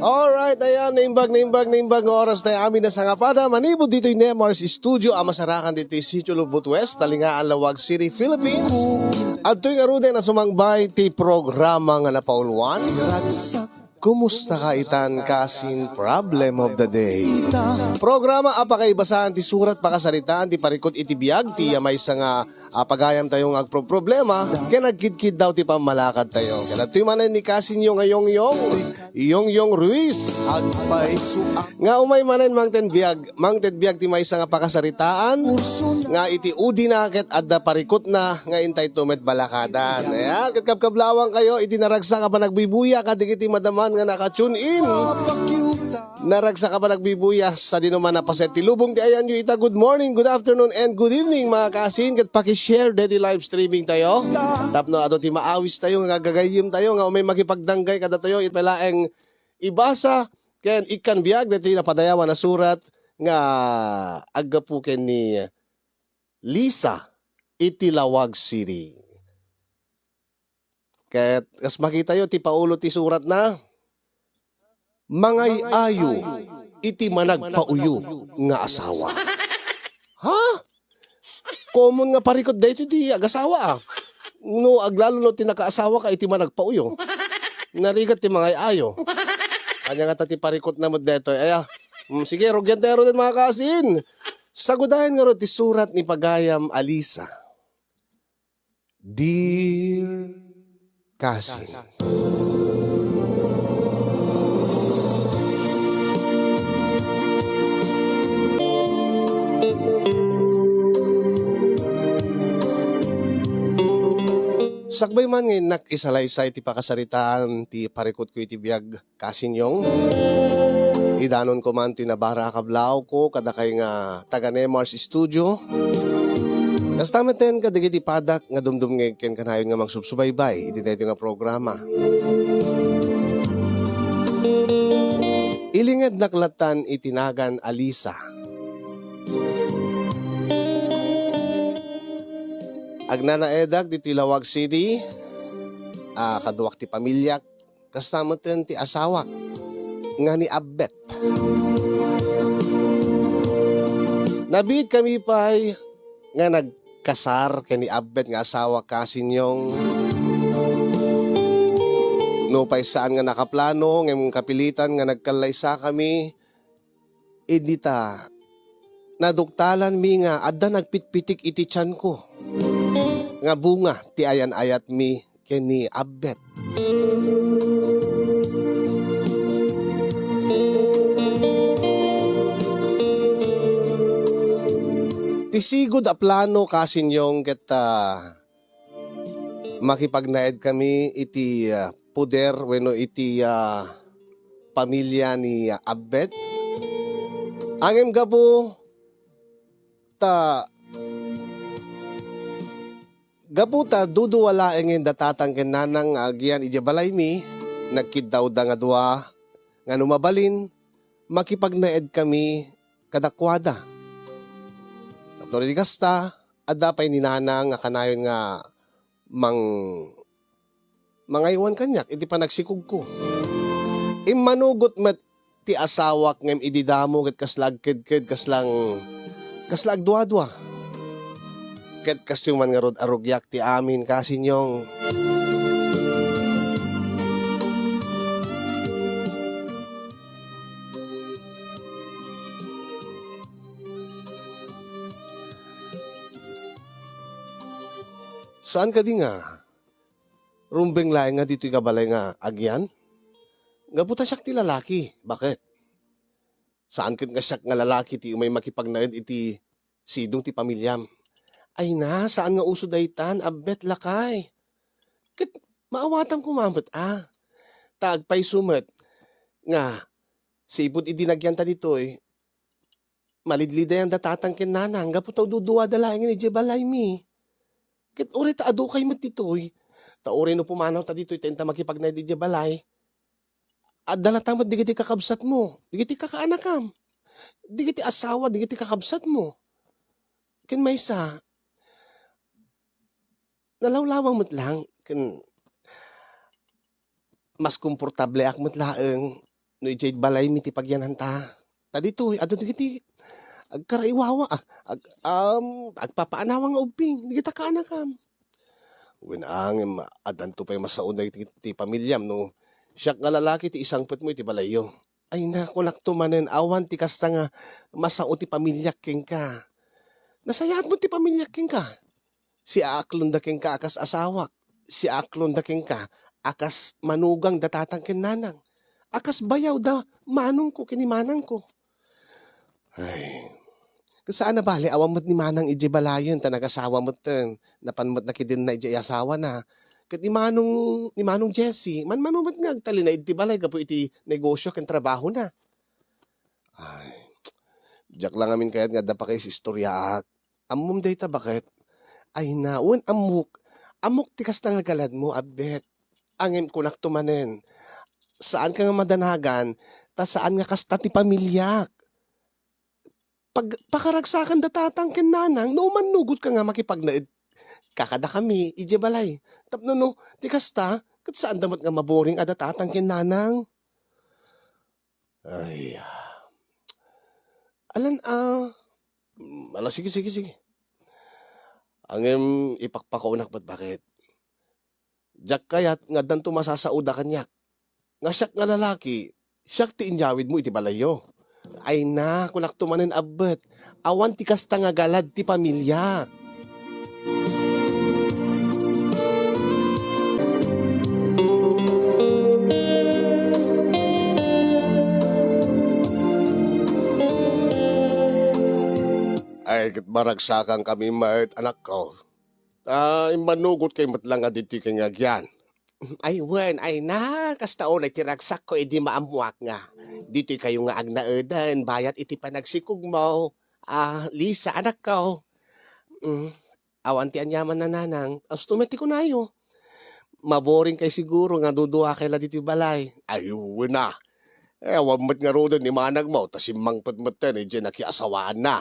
Alright, ayan, naimbag ng oras na amin na sangapada. Manibod dito yung Nemars Studio, ang masarakan dito yung Sitio Lubot West, Talingaan, Lawag City, Philippines. At tuwing arude na sumangbay ti programa nga napauluan. Kumusta ka itan kasin problem of the day? Programa apakaibasan ti surat pakasaritaan ti parikot iti biag ti may nga pagayam tayong agproblema kaya nagkidkid daw ti pamalakad tayo. Kaya tuy manan ni kasin yung iyong Ruiz. Nga umay manan mangten biag ti may nga pakasaritaan nga iti udi nakit adda parikot na nga intay tumet balakadan. Ayan, katkabkablawang kayo iti naragsa ka pa nagbibuya kadigiti madaman nga naka-tune in. Naragsa ka pa nagbibuya sa dinuman na paset ti lubong ti ayan yu ita. Good morning, good afternoon, and good evening mga kasin. Kat pakishare dedi live streaming tayo. Tapno ato ti maawis tayo nga gagayim tayo nga umay makipagdanggay kada tayo itpalaeng ibasa ken ikan biag deti napadayawan na surat nga agapuken ni Lisa iti Lawag City. Ket kas makita yo ti paulo ti surat na mangay ayo iti managpauyo nga asawa. Ha? Common nga parikot dito di agasawa ah. No aglalo no ti nakaasawa ka iti managpauyo. Narigat ti mangay ayo. Anya nga ti parikot na mo dito. Aya, sige rogyantero din mga kasin. Sagudahin nga ro ti surat ni Pagayam Alisa. Dear Kasin, sakbay man ngayon nakisalaysay ti pakasaritaan ti parikot ko iti biag kasinyong. Idanon ko man ti nabara kablaw ko kada kay nga taga Nemars Studio. Kastameten kadigiti padak nga dumdum ngayon ken kanayon nga magsubsubaybay iti dito nga programa. Ilinged naklatan itinagan Alisa. Agnanaedag dito Lawag City, kaduwak ti pamilyak, kastamoten ti asawak, nga ni Abbet. Nabit kami pa'y nga nagkasar kay ni Abbet nga asawa kasinyong. No pa'y saan nga nakaplano, ng kapilitan nga nagkalaysa kami, edita, naduktalan mi nga adda nagpitpitik iti tiyan ko. Nga bunga ti ayan-ayat mi ken ni Abbet. Ti sigod a plano kasinyong ket makipagnaed kami iti puder wenno iti pamilya ni Abbet. Angem gapo ta gaputa duduwala engin datatang kenanang agyan ijabalay mi nagkidaw da nga dua nga numabalin makipagnaed kami kadakwada. Tapno di kasta adda pay ninanang nga kanayon nga mangaywan kanyak iti panagsikog ko. Immanugot met ti asawak ngem ididamo ket kaslag kedked kaslang dua-dua. Ket kasyuman nga rod arugyak ti amin kasinyong. Saan ka di nga? Rumbeng laeng nga dito'y kabalay nga agyan? Gabuta siyak ti lalaki. Bakit? Saan ka nga siyak nga lalaki ti umay makipagnaed iti sidong ti pamilyam? Ay na, saan nga uso daytan? Abbet lakay. Ket maawatan ko mamat Taagpay sumet. Nga, sipod idinagyan ta dito'y. Malidliday ang datatang kinanang. Gaputaw duduwa dalaingin iti balay mi. Ket uri ta adu kay met dito'y. Ta uri no pumanaw ta dito'y tenta makipagnaed iti balay. At dalatamat digiti kakabsat mo. Digiti kakaanakam. Digiti asawa, digiti kakabsat mo. Ken maysa. Nalawlawang mo't lang. Ken mas komportable akmat laeng no ijay balay mi ti pagyanan ta. Tadito adto kiti agkaraiwawa agpapaanawa nga ubing di kita kaanakam. Wen ang adan to pay masaunay ti pamilyam no. Siyak nga lalaki ti isang pet mo iti balayo. Ay naku lakto manen awan ti kasta nga masao ti pamilyak ken ka. Nasayat mo ti pamilyak ken ka. Si aaklon da ken ka akas asawak. Si aaklon da ken ka akas manugang datatang ken nanang. Akas bayaw da manong ko kini manang ko. Ay, saan na bali awam mo't ni manang ije balayon ta nagasawa mo't napanmot na kidin na ije asawa na. Kat ni manong Jessie, manumot nga agtali na iti balay kapo iti negosyo ken trabaho na. Ay, jak lang amin kayat nga dapa kay si istorya ak. Amom day ta bakit? Ay naon amok. Amok tikas na nga galad mo abet. Angin kunak tumanen. Saan ka nga madanagan, ta saan nga kasta ti pamilyak. Pag pakaragsakan datatang ken nanang, no manugot ka nga makipagnaid. Kakada kami, ije balay. Tapno no, ti kasta, kat saan damot nga maboring adatatang ken nanang. Ay, alan ala sige. Angem ipakpakaunak ba't bakit? Jak kayat nga danto masasauda kanyak. Nga siyak nga lalaki, siyak ti inyawid mo iti balayo. Ay na, kulak tumanen abet. Awan ti kasta nga galad ti pamilya. Ay, kat maragsakan kami mat anak ko. Manugot kay matlang nga dito kay ngagyan. Ay wen, ay na, kastaon ay tiragsak ko edi maamuak nga. Dito kayo nga agnaedan, bayat iti panagsikog mo. Lisa, anak ko. Awan ti anyaman na nanang, austumati ko na yo. Maboring kay siguro nga dudua kay la dito balay. Ay, wen na. Awan mat nga rodan ni manag mo, tas imangpatmatan, dyan nakiasawaan na.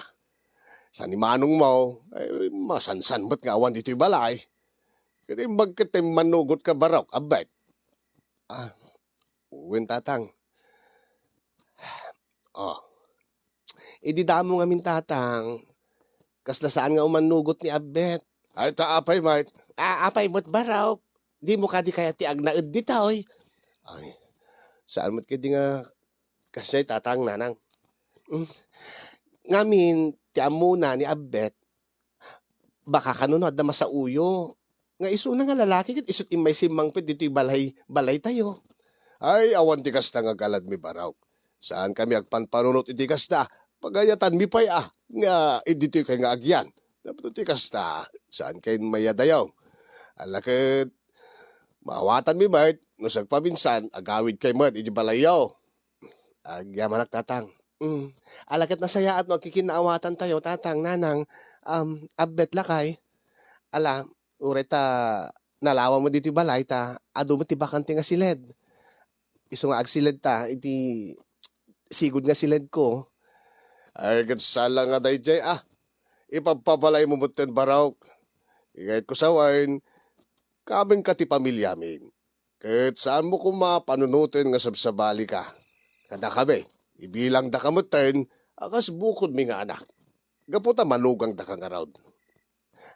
Sa ni manong mo, ay masansan mat nga awan dito balay. Kaya bagkat manugot ka barok, abay. Wen tatang. Idi damo nga min tatang. Kasla saan nga umanugot ni Abet. Ay taapay mate. Apay mo't barok. Di mo ka di kaya ti agnaed ditoy. Ay, saan mo't kadi nga kasay tatang nanang. Ngamin, ti amuna ni Abet. Baka kanunod na masauyo. Nga iso na nga lalaki kit isot imay simang pet dito'y balay tayo. Ay awan ti kasta nga galad mi baraw. Saan kami agpanpanunot iti kasta? Pagayatan mi pay nga dito'y kay nga agyan. Dapat ti kasta saan kay mayadayaw. Alakit maawatan mi bait no sagpabinsan agawid kay mat iti balayaw. Agyaman tatang. Alakit nasayaat no kikinaawatan tayo tatang nanang Abet lakay. Ala ureta nalawa mo dito balay ta adu mo ti bakante nga siled. Iso nga agsiled ta iti sigud nga siled ko. Ay kat sala nga dayjay ipagpabalay mo muten baraw. Igayt ko sawain kaming ka ti pamilya min. Kat saan mo kumapanunutin nga sabsabali ka. Kada kami ibilang da kamuten akas bukod mi nga anak. Gaputa manugang da kang around.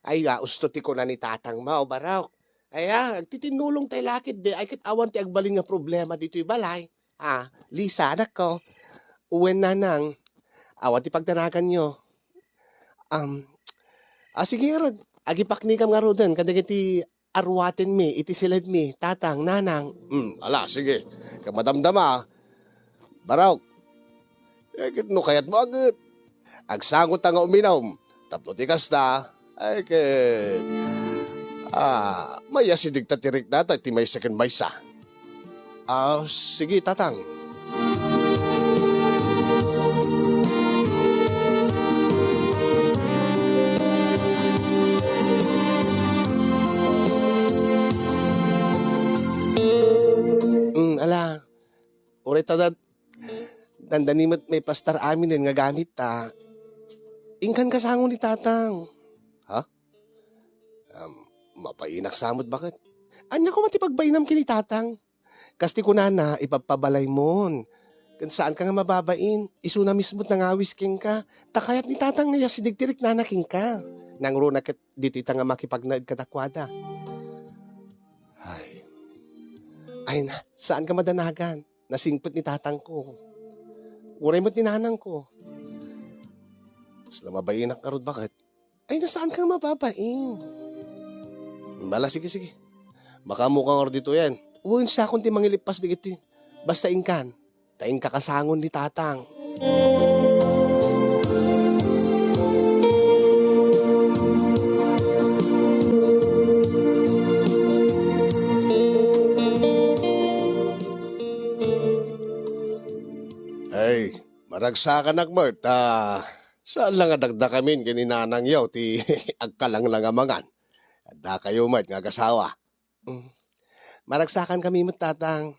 Ay usto ti ko na ni tatang mao baraw. Ay agtitinulong tay lakit de ay kit awan ti agbalin nga problema dito'y balay. Lisa anak ko. Uwen nanang. Awan ti pagdanagan nyo. Sige nga rod. Agipaknikam nga rodan kadagiti arwaten mi iti silid mi tatang nanang. Ala sige. Kamadamdama. Baraw. Kit no kayat mo agad. Agsangot nga uminaw. Tapno ti kasta. Ay maya si digtatirik data ti may second maysa. Sige tatang. Ala, urita dandanimot may plastar amin nga gamit ta. Ingkan kasango ni tatang. Mapainak samot bakit? Anya ko matipagbainam kini tatang. Kasti ko na ipapabalay mon. Kan saan ka nga mababain? Isu na mismo't nangawis king ka. Takayat ni tatang nga si digtirik nanaking ka. Nang runa kat dito ita nga makipagnaid kadakwada. Ay, ay na, saan ka madanagan? Nasingpot ni tatang ko. Uray mo't ni nanang ko. Sila mabayin ang karod bakit? Ay, nasaan ka mababain? Bala, sige. Baka mukhang or dito yan. Uwin siya kung ti mangilipas di ito. Basta ingkan. Taing kakasangon ni tatang. Ay, maragsakan akmart. Saan lang adagda kami kininanang yaw ti agkalang lang amangan. Adda kayo mat nga kasawa. Maragsakan kami mat tatang.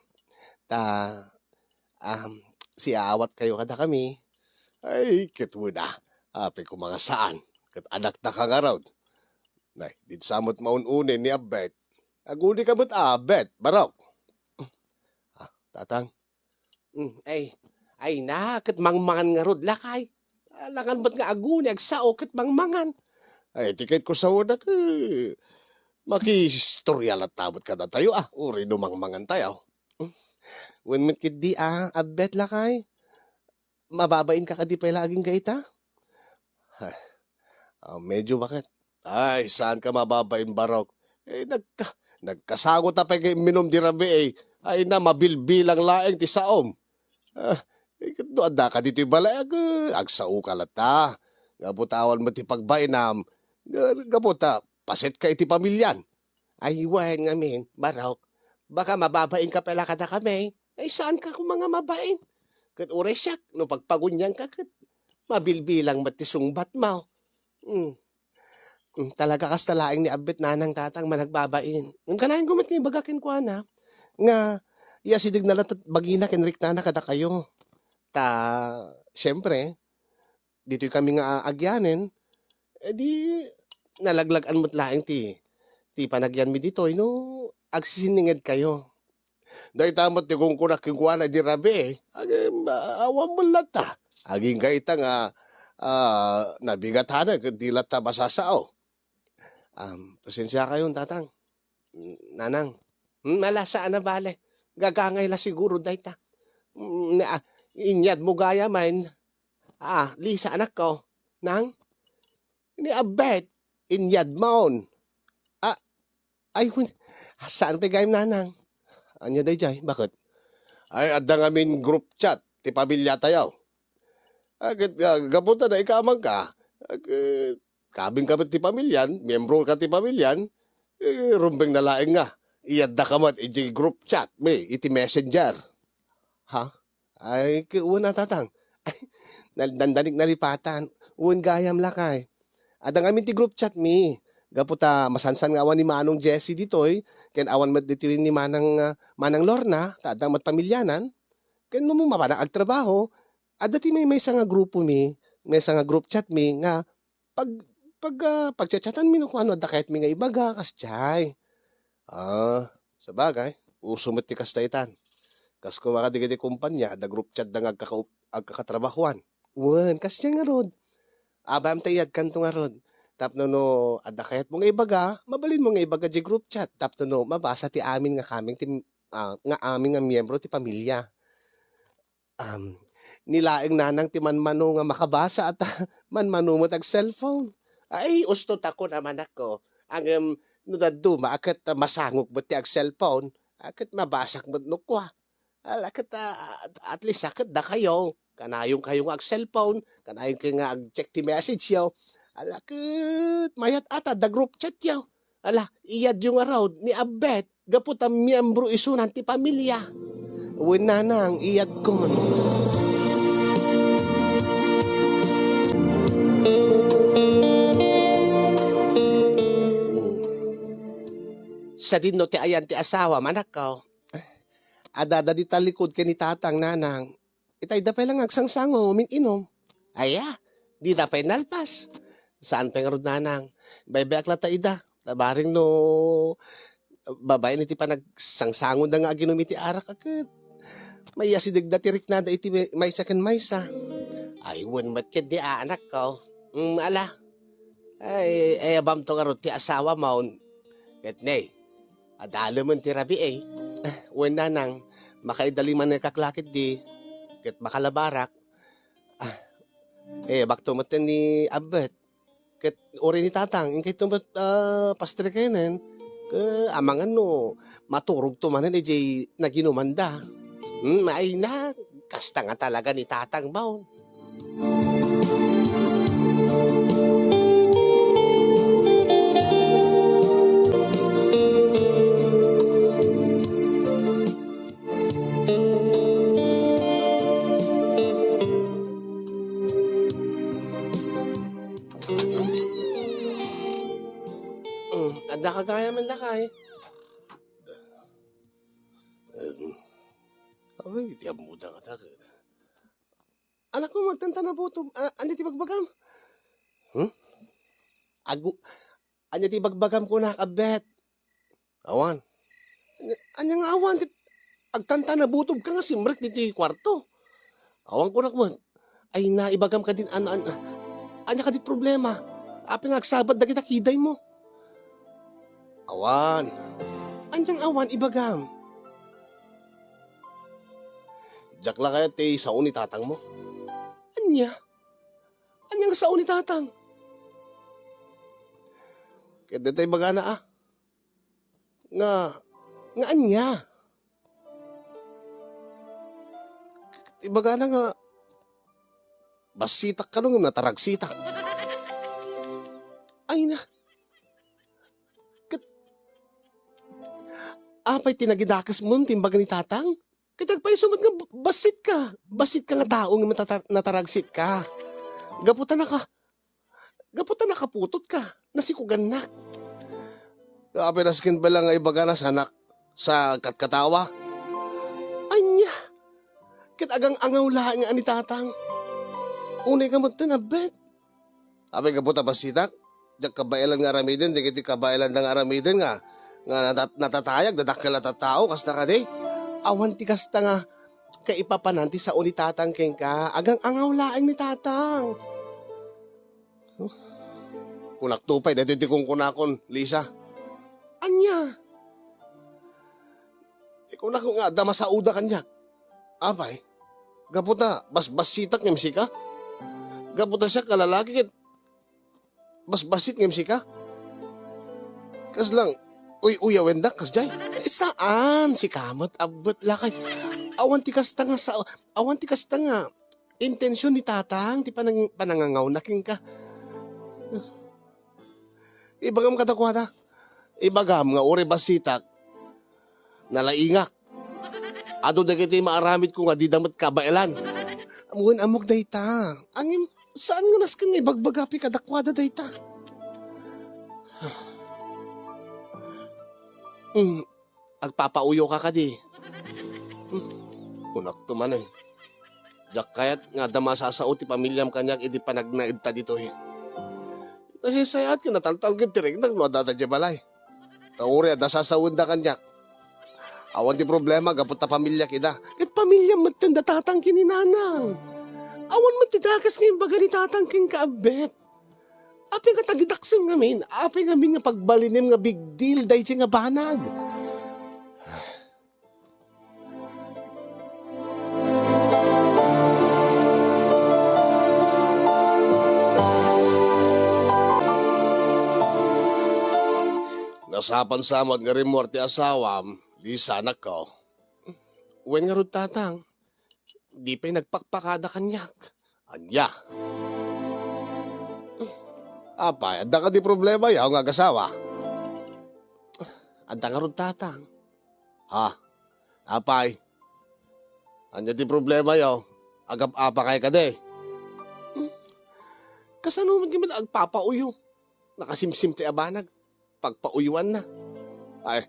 Si awat kayo kada kami. Ay, kitwo na. Api ko mga saan. Kat anak na kangaraw. Nay, dit samot maununin ni Abet. Aguli ka ba't Abet? Baraw. Tatang. Ay na, kat mangmangan nga rod lakay. Alangan ba't nga aguni, agsao, kat mangmangan. Ay, tikit ko sa una ka. Makistorya lang tabot ka na tayo uri numangmangan tayo. When mitkid di Abet lakay. Mababain ka di pa laging gaita? Medyo bakit? Ay, saan ka mababain barok? Nagkasagot na pa kay minom di rabi Ay na, mabilbilang laeng ti saom. No, anda ka dito'y balay, agsao ka lata. Gabutawan mo ti pagbainam. Gabuta, paset ka iti pamilyan. Ay, wahan ngamin, barok. Baka mababain ka pala kada kami. Ay, saan ka kung mga mabain? Kat uray siyak, no pagpagunyan ka, kat mabilbilang matisungbat mo. Talaga kastalaing ni Abet nanang tatang managbabain. Yung kanahin gumat ngayon bagakin ko nga, sidig na lang bagina kinrik na kada kayo. Siyempre, dito kami nga agyanin, di nalaglagan mo't laing ti panagyan mi dito, agsisiningid kayo. Dahil tamot ti kung kunak yung kuwana di rabi, awam mo lata. Aging gaita nga, nabigatanan, di lata masasao. Pasensya kayo, tatang. Nanang, malasaan na bale. Gagangay la siguro dahil ta. Inyad mo gaya man. Lisa anak ko. Nang, ni Abet, inyad maon. Ay, saan pa gayam nanang? Anya day jay, bakit? Ay, adda nga min group chat, ti pamilya tayo. Gabuta na ikamang ka. Kabing ka ti pamilyan, miyembro ka ti pamilyan, rumbeng na laeng nga. Iyadda ka mat, iti group chat, iti messenger. Ay, uwan na tatang. Dandanig nalipatan. Uwan gayam lakay. Adda nga min ti group chat Gaputa masansan nga awan ni Manong Jessie ditoy, ken awan mat dito ni Manang Lorna, tadang mat pamilyanan, ken mo mapanang agtrabaho, adati may nga grupo may nga group chat nga pagchachatan no kung ano, adda kahit nga ibaga, kastyay. Sa bagay, uso mat ti kastaytan. Kas kung makadigadi kumpanya, adda group chat da nga agkakatrabahuan. Wan, kastyay nga rod. Abam tayad kanto nga rod. Tapno no, adda kahit mo nga ibaga, mabalin mo nga ibaga di group chat. Tapno no, mabasa ti amin nga kaming nga aming nga miyembro ti pamilya. Nilaeng nanang ti manmano nga makabasa at manmano mo tag cellphone. Ay, ustot ako naman ako. Ang no daduma, akat masangok mo ti ag cellphone, akat mabasak mo no kwa. Akat at least akat da kayo. Kanayong kayo nga ag cellphone, kanayong kayo nga ag check ti message yaw. Alakit, mayat ata, da group chat yaw. Iyad yung araw ni Abet, gapot ang miyembro isunan ti pamilya. Uwin nanang, iyad ko. Sa din no ti ayan ti asawa, manak ko. Adada di talikod ka ni tatang nanang. Itay da pa lang agsangsango, inom. Aya, di da pa nalpas. Saan pa nga rod nanang? Baybayak lata ida. Tabaring no babae na iti pa nagsangsangon na nga ginumiti arak agad. May asidig na tirik na da iti maysa kan maysa. Ay, wan mat ka di anak ko. Ala. Ay, abam to nga ti asawa maun. Ket ne, adalo man ti rabi eh. Wan na nang, makaidali man na kaklakit di. Ket makalabarak. Bakto matan ni abet. Ket ori ni tatang, ingkay tumat pastre kayanan. Amangan no, maturog to manan ejay naginumanda. Ay na, kasta nga talaga ni tatang maun. Ada kagaya man lakay. Ay, tiyan mo da nga tayo. Anak ko, magtanta na po ito. Anya ti bagbagam? Anya ti bagbagam ko nakabet. Awan. Anya nga awan. Agtanta na butob ka nga simrek dito yung kwarto. Awan ko nakman. Ay na, ibagam ka din. Anya ka di problema. Api nga agsabad na kita kiday mo. Awan. Anyang awan, ibagam. Diyak lang kaya te sao ni tatang mo. Anya? Anyang sao ni tatang? Kaya tayo baga na Nga anya? Ibaga na nga, basitak ka nung nataragsitak. Ay na. Apay tinagidakas mo, timbaga ni tatang? Kitagpay sumad nga basit ka. Basit ka nga taong nataragsit ka. Gaputan na kaputot ka. Nasikugan na. Kape na skin ba lang ay baga na sanak sa katkatawa? Anya. Kitagang angaw lahat nga ni tatang. Unay ka mo tinabet. Apay kaputa basitak. Diyak kabailan nga aramidin. Di kiti kabailan nga aramidin nga. Nga natatayag, dadakil at tao. Kasta ka di. Awan ti kasta nga kaipapananti sa uli tatang keng ka. Agang angaw laing ni tatang. Kunak tupay, dito di kong kunakon, Lisa. Anya? Ikaw na kung nga, dama sa uda kanya. Apay, gaputa, bas-basitak ng sika. Gaputa siya kalalaki, bas-basit ng sika. Kas lang, uy, awendak, kas jay. Saan? Si kamot, abot lakay. Awan ti kasta nga, intensyon ni tatang, ti panangangaw na king ka. Ibagam katakwata. Ibagam nga, uri basitak, nalaingak. Ado da kiti maaramid ko nga, di damat kabailan. Amuan amok dayta. Angin, saan nga naskan nga ibagbagapi kadakwada dayta? Agpapauyo ka di. Unak tuman eh. Diyak kayat nga damasasao ti pamilyam kanyak iti panagnaid ta dito eh. Kasi sayat ka nataltal ka tirig na madada di balay. Tauri ada sasawin da kanyak. Awan ti problema gapot ta pamilya kita. Kat pamilya matanda tatang kininanang. Awan matidakas ngayon baga ni tatang king kaabet. Api nga tagidaksin ngamin, api nga nga pagbalinim nga big deal dahi nga banag. Nasapan samad nga rin mo ti asawam, di sana ko. Wen nga rod tatang, di pa'y nagpakpakada kanyak. Anya. Apay, adda ka di problema yaw nga gasawa. Adda nga rod tatang. Ha? Apay. Anya di problema yaw. Agap-apa kay ka de. Kasano man kami agpapauyo. Nakasimsim ti abanag. Pagpauyuan na. Ay.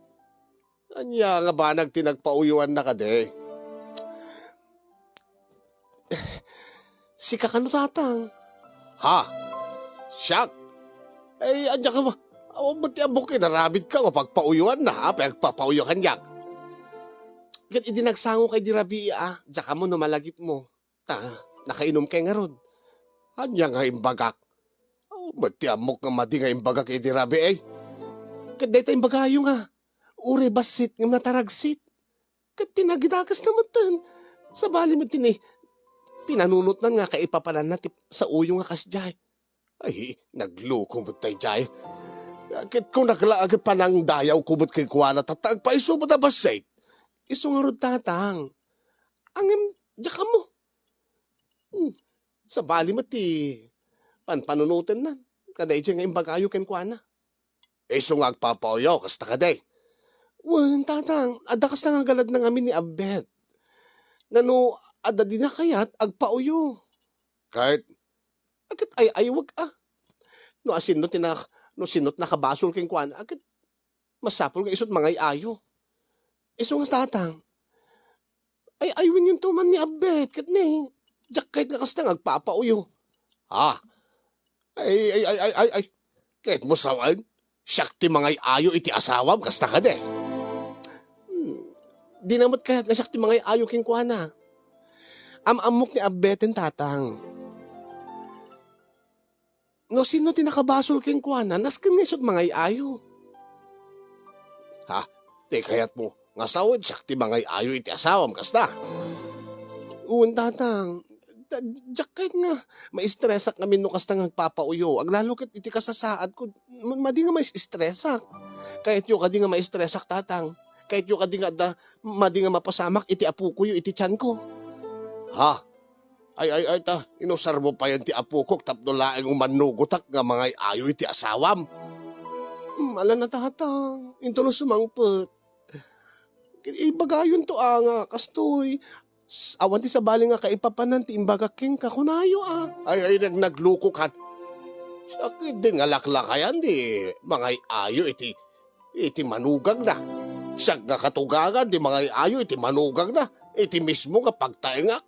Anya nga banag tinagpauyuan na ka de. Si kakano tatang. Ha? Siyak! Ay, anya ka ba? O ba't abok kinarabit ka o pagpauyuan na ha? Pagpapauyo kanyak. Kat idinagsango kay dirabi Diyan mo no malagip mo. Nakainom kay nga ron. Anya nga imbagak. O ba't amok nga madi nga imbagak idirabi Kat day tayong bagayo nga. Ure basit nga nataragsit. Kat tinagidakas naman tan. Sa bali mo pinanunot na nga kay ipapalan na sa uyo nga kasjay. Ay, nagluko mo tayo jay. Kat kung naglaagad pa ng dayaw kubot kay kuwana tatag pa iso mo na basit. Iso nga ron tatang. Angem, diya mo. Sa bali mo panunutin na. Kaday dyan nga imbagayo ken kuwana. Iso nga agpapauyaw, kasta ka day. Wan, tatang, adakas na nga galad ng amin ni Abet. Ngano, ada din na kayat, agpauyo. Kahit, agad ay wag No asin no sinot nakabasol king kuan, agad masapol nga isot mga ayo. Iso nga tatang, ay ayawin yung tuman ni Abet, kat ne, jak kahit nga kasta agpapauyo. Ay, kahit mo sawan, syakti mga ayo iti asawam, kasta ka de. Di namot kahit nga syakti mga ayo king kuana. Amok ni Abeten tatang. No sino tinakabasol king kuana, naskan nga isot mga ayo. Di kayat mo, nga sawad syakti mga ayo iti asawam, kasta. Uwan tatang, jak kahit nga maistresak kami no kasta nga papauyo. Aglalo kat iti kasasaad ko, madi nga maistresak. Kahit yung kadi nga maistresak tatang. Kahit yung kadi nga madi nga mapasamak iti apo ko iti tiyan ko. Ay inusar mo pa yan ti apo ko tapno laeng umanugotak nga mga ayo iti asawam. Ala na tatang, into no sumangpet. Ibagayon to nga, kastoy. Awan ti sa bali nga kaipapanan ti imbaga king kakunayo Ay nagluko kan. Sakit din nga laklakayan di mga ayo iti manugag na. Siya nga katugagan di mga ayo iti manugag na. Iti mismo nga pagtaengak.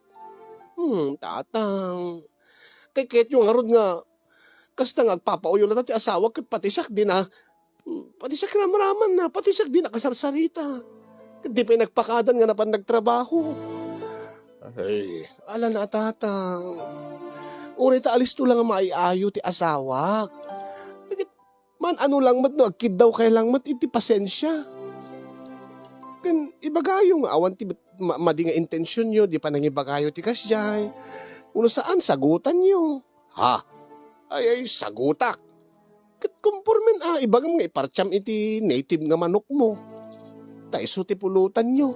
Tatang. Kay ket yung arod nga kasta nga agpapauyo na ti asawa ket pati siya din pati siya ramraman na pati siya din nakasarsarita. Di pa nagpakadan nga napan nagtrabaho. Ay, ala na tatang. Uri ta alis to lang nga maiayo ti asawa. Man ano lang mat no, agkid daw kay lang mat iti pasensya. Kan ibagayo nga awan ti madi nga intensyon nyo, di pa nangibagayo ti kasjay. Uno saan sagutan nyo? Ay sagutak. Kat kumpormen ibagam nga iparcham iti native nga manok mo. Taiso ti pulutan nyo.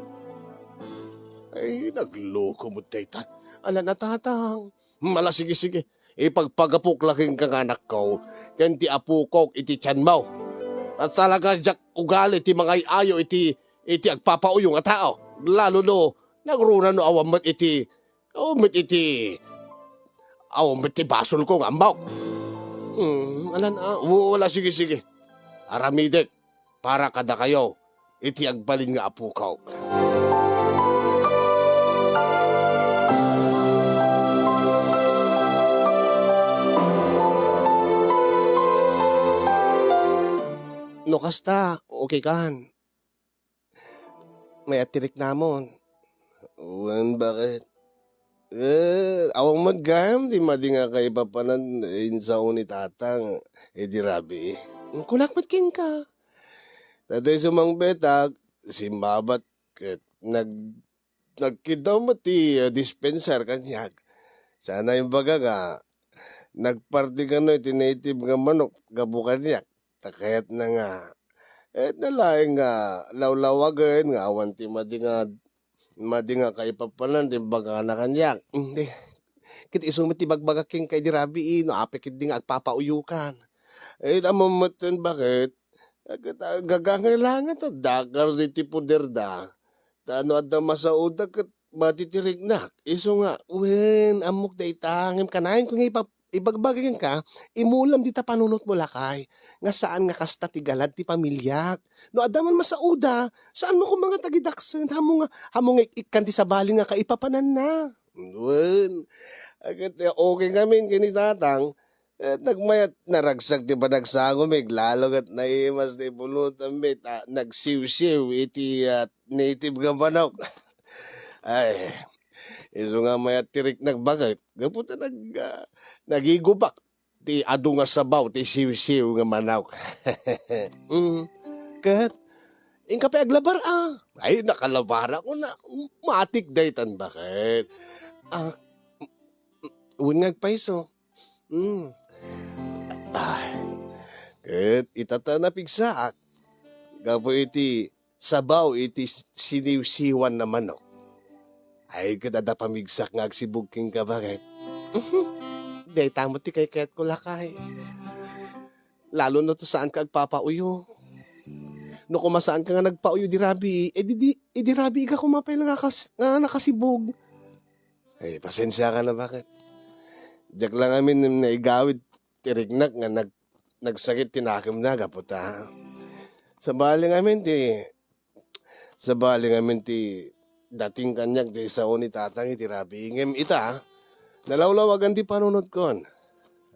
Ay, nagloko mo taytan. Ala na tatang. Mala sige. Ipagpagapok laking kang anak ko. Yan ti apo ko iti tiyan mo. At talaga jak ugali ti mga ayo iti agpapauyo nga tao. Lalo no, nagruna no awamat iti basol ko nga ambaw. Ala na, wala sige. Aramidek, para kada kayo, iti agbalin nga apo ko. No kasta, okay kan. May atirik namon. Uwan bakit? Awang maggam, di madi nga kay papanan insaon ni tatang. Di rabi. Kulak mat king ka. Tatay sumang betag, simbabat ket nagkidaw mati dispenser kanyag. Sana yung baga nga, nagparti ka no iti native nga manok, gabukan niya. Takayat na nga. Nalaing nga, lawlawagan nga, awan ti madi nga kaipapanan, di baga na kanyak. Hindi. Kit isumit ti bagbaga king kay di rabi no, apikit di nga agpapauyukan. Tamamatan bakit? Gagangailangan ta, dakar di ti puder da. Tano at na masauda kat matitirignak. Iso nga, amok da itangim kanayin kung ibagbagin ka, imulam di ta panunot mo lakay. Nga saan nga kasta ti galad ti pamilyak. No adaman masauda, saan mo kung mga tagidaksan, hamo nga ikan ti sabali nga kaipapanan na. Okay kami kini tatang, Nagmayat naragsak ti panagsangumig lalo kat naimas ti pulutan mit nagsiw-siw iti native nga manok. Ay, iso nga mayat tirik nagbagat. Gaputa nagigubak. Ti adu nga sabaw, ti siw-siw nga manok. Kat, ingka pa aglabar Ay, nakalabar ako na. Matik daytan bakit? Unag paiso. Kat itata na pigsaak. Gapo iti sabaw iti siniw-siwan na manok. Ay, kadada pamigsak nga agsibugking ka bakit? Day tamo ti kay kaya't ko lakay. Lalo na to saan ka agpapauyo. No kumasaan ka nga nagpauyo di rabi, di rabi ka kumapay lang nga nakasibog. Ay, pasensya ka na bakit? Diyak lang amin na igawid tirignak nga nagsakit tinakim na kaputa. Sa bali ngamin ti dating kanyak di sa uni tatang iti rabi. Ngem ita, nalawlawagan ti panunod kon.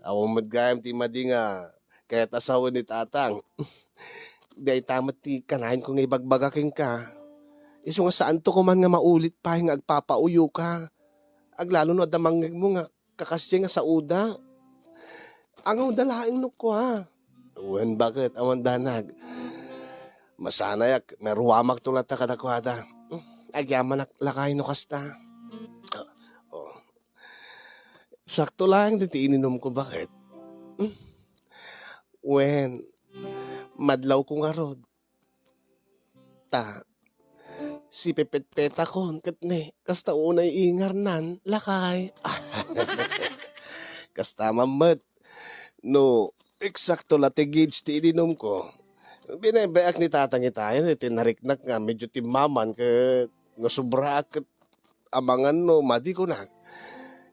Awamad gayam ti madi nga kaya tasawan ni tatang. Day tamat ti kanahin kong ibagbagaking ka. Iso nga saan to kuman nga maulit pa nga agpapauyo ka. Aglalo no adamangig mo nga kakasya nga sa uda. Ang udalaing no ko Uwan bakit awan danag. Masanayak meruwamak tulat ta kadakwada. Agyaman lakay no kasta. Sakto lang diti ininom ko bakit? When madlaw ko nga rod. Si pepet-peta kon katne kasta unay ingar nan lakay. Kasta mamat. No, eksakto lati gauge ti ininom ko. Binabayak ni tatang itayan, tinariknak nga medyo timaman ka nasubra kat amangan no, madi ko na.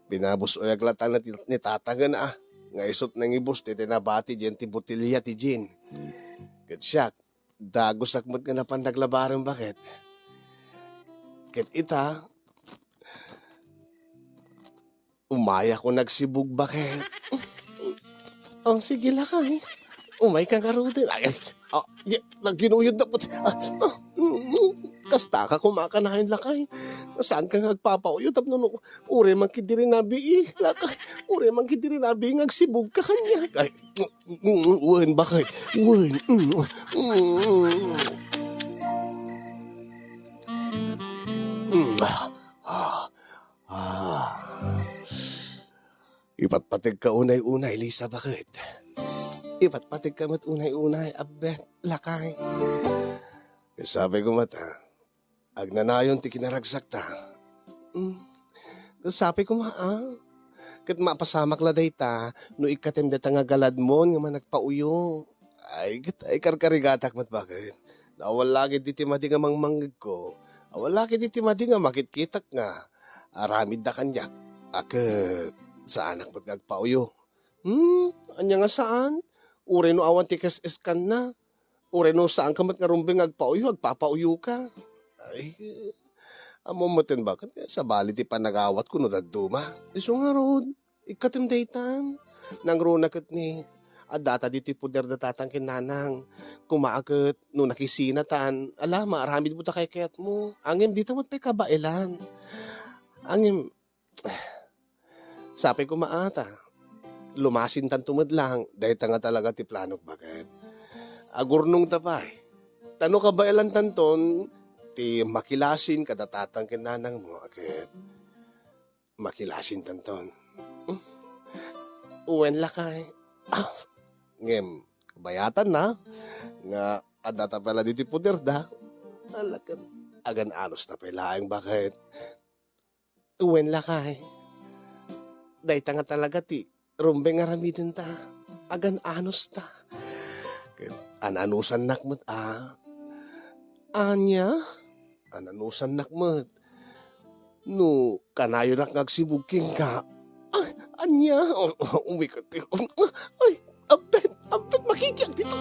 Binabos o yaglatang ni tatang na nga isot nang ibus ti tinabati dyan ti butilya ti gin. Kat siyak, dagos akmat ka na pandaglabaran bakit? Kat ita, umaya ko nagsibog bakit? Sige lakay. Umay ka nga rin. Nagginuyod na po. Kasta ka kumakanahin lakay. Saan ka nga agpapauyod? Ure man kidiri nabi lakay. Ure man kidiri nabi ngagsibog ka kanya. Ay, uwan bakay. Uwan. Ipatpatig ka unay-unay, Lisa, bakit? Ipatpatig ka mat unay-unay, abet, lakay. Sabi ko mata, agnanayon ti kinaragsak ta. Sabi ko kat mapasamak la day ta, no ikatemda ta nga galad mo, nga man nagpauyo. Ay karkarigatak mat bakit? Awal lagi di timadi nga mangmanggig ko. Awal lagi di timadi nga makitkitak nga. Aramid da kanyak. Akat, saan ak magagpauyo? Anya nga saan? Ure no awan tikas eskan na. Ure no saan ka mat nga rumbing agpauyo, agpapauyo ka. Ay, amumatin bakit? Sa bali ti panagawat ko no daduma. Iso nga rod, ikatim daytan. Nang runakat ni, adata diti puder da tatang kinanang. Kumaakat, no nakisinatan. Ala, maaramid mo ta kay kayat mo. Angim dito mo't pa'y kabailan. Angim, sabi ko maata, lumasin tan tumadlang, dahil nga talaga ti planok bakit. Agurnong tapay, tano ka ba ilan tanton, ti makilasin kadatatang kinanang mo, akit makilasin tanton. Uwen lakay, ngem, kabayatan na, nga adata pala dito puder da, alakan, agan anos na palaing bakit. Uwen lakay, dahil nga talaga ti, rumbeng aramidin ta, agan anos ta. Ananusan nakmat Anya? Ananusan nakmat. No, kanayo nak ngagsibugking ka. Anya? Umikot. Ay, ampet makikiyag dito.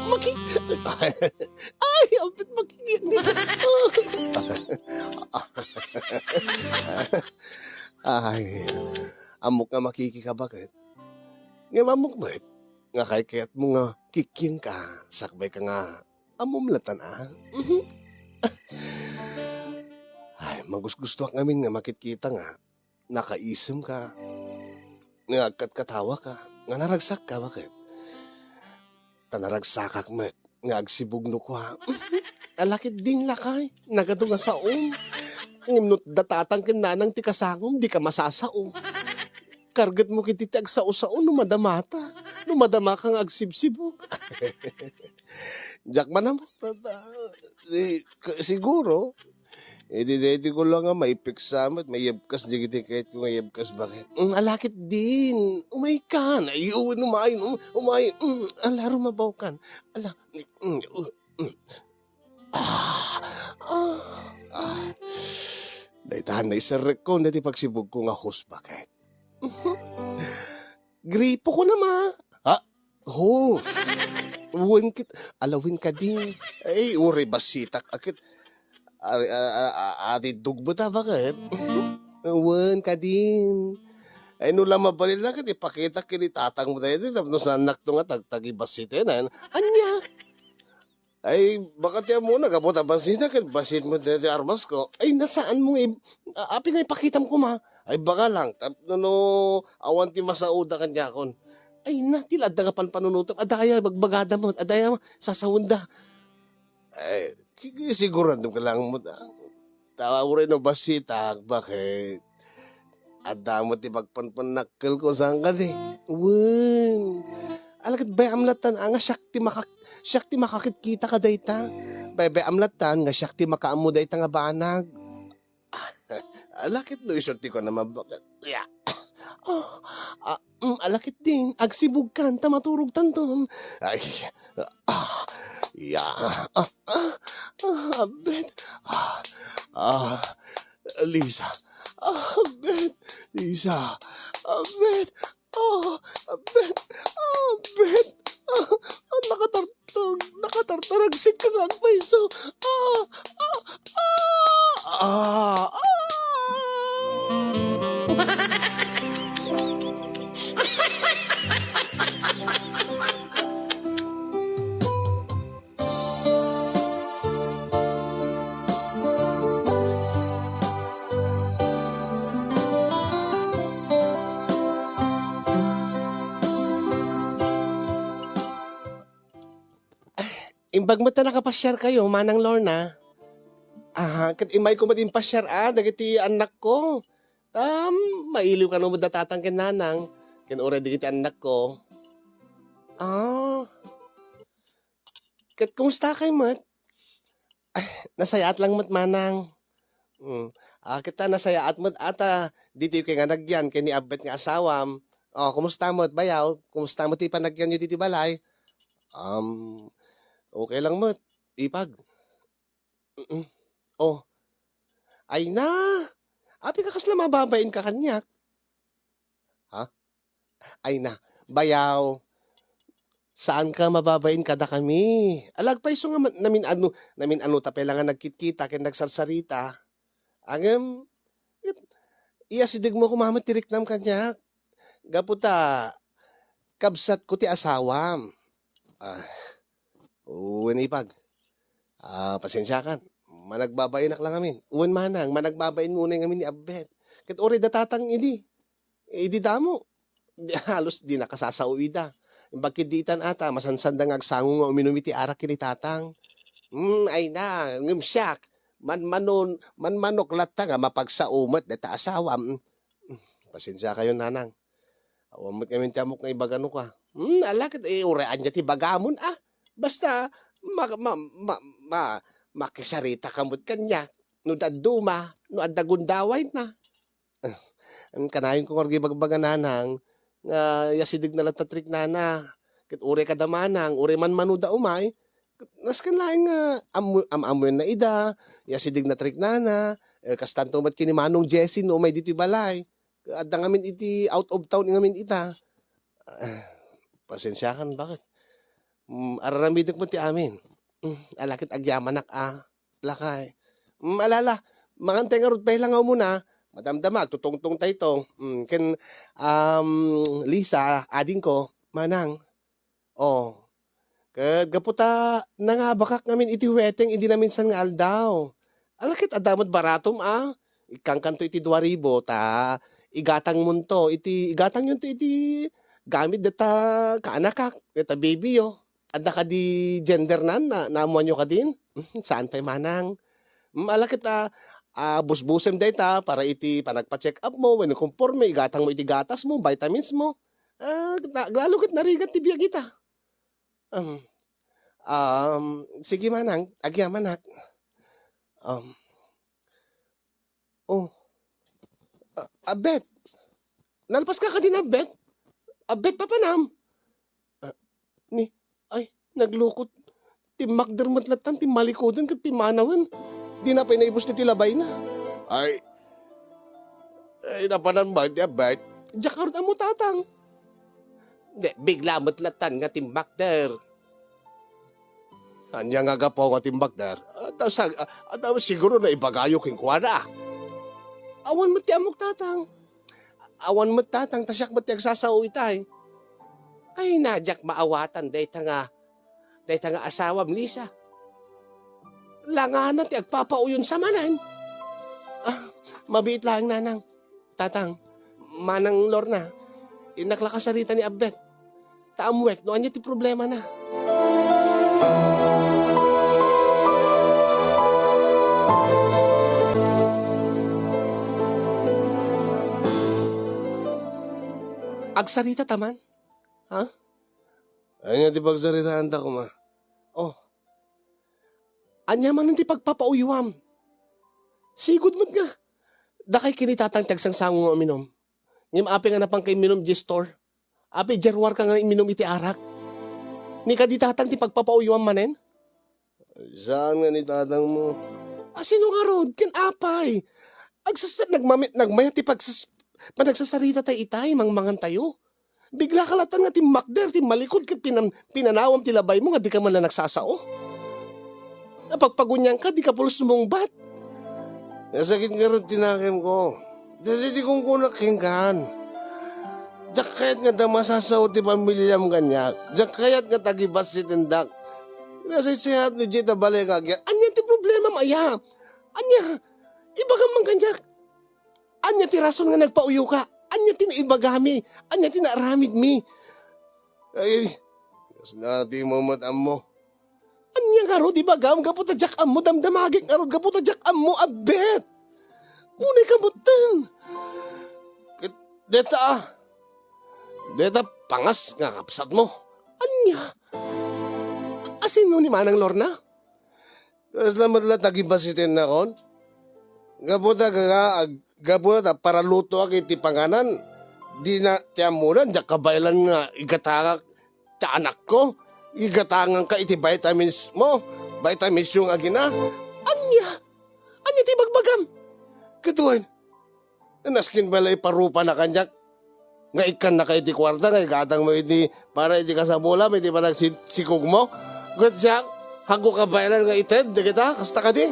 Ay, ampet makikiyag dito. Ay, amok nga makikika bakit? Nga mamukmet, nga kay kaya't mo nga kiking ka, sakbay ka nga amumlatan Ay, magusgusto ang amin nga makitkita nga, nakaisim ka, nga katawa ka, nga naragsak ka, bakit? Tanaragsakak met, nga agsibugno ko Alakit din lakay, nagado nga saom. Ngimnot datatang kinanang ti kasangom, di ka masasao. Kargat mo kiti ti agsao-sao no madamata. No madama kang agsibsibog. Diyak man naman. Siguro, di ko lang nga maipiksamat, may yabkas di kiti kahit kung may yabkas bakit. Alakit din, umay ka, naiuwan, umayin, ala, rumabaw kan. Ala, Daytahan na isarek ko na ti pagsibog ko nga host bakit. Gripo ko na host. Alawin ka din. Ay, uri basitak akit. Adi dugbo ta bakit? Uwan ka din. Ay, nula mabalil lang kati pakita kini tatang mo tayo. Tapos sa anak to nga tagtagi basitin. Anya? Ay, bakit yan muna, kapot abansin na, basit mo dito armas ko. Ay, nasaan mo api nga ipakitam ko Ay, baka lang, awan ti masauda kanya kon. Ay, tilad na kapan panunutom, adaya, bagbagada mo, adaya, sasawunda. Ay, siguran ka lang mo, tawa mo rin no basita, bakit? Ada mo ti pagpanpanakil ko saan ka di. Alagad bay amlatan nga syakti makakit ka dayta. Bay amlatan nga syakti makaamu dayta nga banag. Alakit no isulti ko naman bakit. Yeah. Alakit din agsibog kan tamaturog tanton. Ay. Bet. Lisa. Bet. Lisa. Bet. Bet. Nakatartaragsit ka nga ang paiso. Imbag mo ta nakapasyar kayo, Manang Lorna. Kat imay ko matin pasyar dagiti anak ko. Mailiw ka no mo datatang kinanang. Kin already kiti anak ko. Kat kumusta kay mat? Ay, nasayaat lang mat manang. Kita nasayaat mat ata. Dito yung nga nagyan, kay ni abet nga asawam. Kumusta mat bayaw? Kumusta mat ipanagyan nyo dito balay? Okay lang mo, ipag. Ay na. Api ka kasla mababain ka kanyak. Ay na. Bayaw. Saan ka mababain kada kami? Alagpay so nga namin ano tapay lang nga nagkitkita ken nagsarsarita. Iyasidig mo kumamat tirik nam kanyak. Gaputa, kabsat ko ti asawam. Uwan ipag. Pasensya kan. Managbabayin lang amin. Uwan manang, managbabayin muna yung amin ni Abet. Kat ori datatang idi. Idi damo. Halos di nakasasauwi da. Bakit diitan ata, masansanda nga agsango nga uminumiti arak kini tatang. Ay na, ngumsyak. Manmanok lata nga mapagsaumat data asawam. Pasensya kayo nanang. Awamot kami tiyamok nga ibagano ka. Alakit, uraan niya ti bagamon Basta, makisarita kamot kanya. No daduma, no adagundaway na. Ang kanayon ko nga bagbagananang, nga yasidig na latatrik nana. Kit ure kadamanang, ure man manuda umay. Naskan lang nga, amoy na ida, yasidig na trik nana. Kastanto mat kini Manong Jessie no umay dito balay. Adda ngamin iti out of town ngamin ita. Pasensyakan, bakit? Araramidag mo ti amin. Alakit agyamanak lakay. Alala, mangantay nga rod lang ako muna. Madamdamag, tutungtong tayo to. Ken, Lisa, ading ko, manang, oh, gaputa na nga bakak namin iti weteng, hindi na minsan nga aldaw. Alakit adamot baratom ikang kanto iti 2,000 ta, igatang munto, igatang yun to iti gamit data kaanakak, data baby yo. Adda ka di gender naamuan nyo ka din? Saan pa'y manang? Alakit busbusem data para iti panagpa-check up mo, when conforme, igatang mo iti gatas mo, vitamins mo. Lalo kat narigat ti biyag kita. Sige manang, agyaman ak. Abet. Nalpas ka din abet. Abet papanam. Naglukot. Timak dermatlatan, timalikodan kat pimanawan. Di na pinaibos ti tilabay na. Ay, napanan ba, di abet? Diyak karot mo tatang. Di, bigla matlatan nga timbak der. Anya nga gapo nga timbak der. At siguro na ibagayo king kwara. Awan mo ti amok tatang. Awan mo tatang, tasyak mo ti agsasaw itay. Ay nadyak maawatan, dahita nga asawam Lisa. Langanan ti agpapauyon sa manan. Mabiit lang nanang. Tatang, manang Lorna, inaklakasarita ni Abet. Taamwek, no anya ti problema na. Agsarita taman? Ha? Anya ti pagsaritaan ta ko ma. Oh. Anya man ti pagpapauyuam. Sigud mo't nga. Dakay kinitatang tagsang sango nga minom. Ngim api nga napang kay minom G-store. Api jarwar ka nga minom iti arak. Ni ka di tatang ti pagpapauyuam manen? Saan nga ni tatang mo? Sino nga rod? Ken apay. Nagmaya ti panagsasarita tayo itay, mangmangan tayo. Bigla kalatan nga ti makder, ti malikod kat pinanawam ti labay mo nga di ka man na nagsasao. Napagpagunyan ka, di ka pulos mong bat. Nasakit nga rin tinakim ko. Di kong kunaking kan. Diyak kayat nga da masasaw ti pamilyam ganyak. Diyak kayat nga tagibas si tindak. Nasisihat no jita balay kagyan. Anya ti problema maya? Anya? Ibagang man ganyak. Anya ti rason nga nagpauyo ka. Anya ti naibagami. Anya ti naaramid mi. Ay, kas nati mo matam mo. Anya nga ro, di bagam, gaputa jak am mo, damdamagik nga ro, gaputa jak am mo, abet. Unay ka mutan. Deta pangas nga kapsat mo. Anya? Asin ni manang Lorna? Kas lamat la tagibasitin na kon. Gaputa para luto ak iti panganan. Di na tiyamunan, diyak kabaylan nga igatangak ta anak ko. Igatangan ka iti vitamins mo. Vitamins yung agina. Anya ti bagbagam. Katuan, naskin balay parupa na kanyak. Nga ikan na ka iti kwarta, nga igatang mo iti, para iti kasabulam, iti parang sikog mo. Gatsak, hago kabaylan nga ited, di kita, kasta ka di.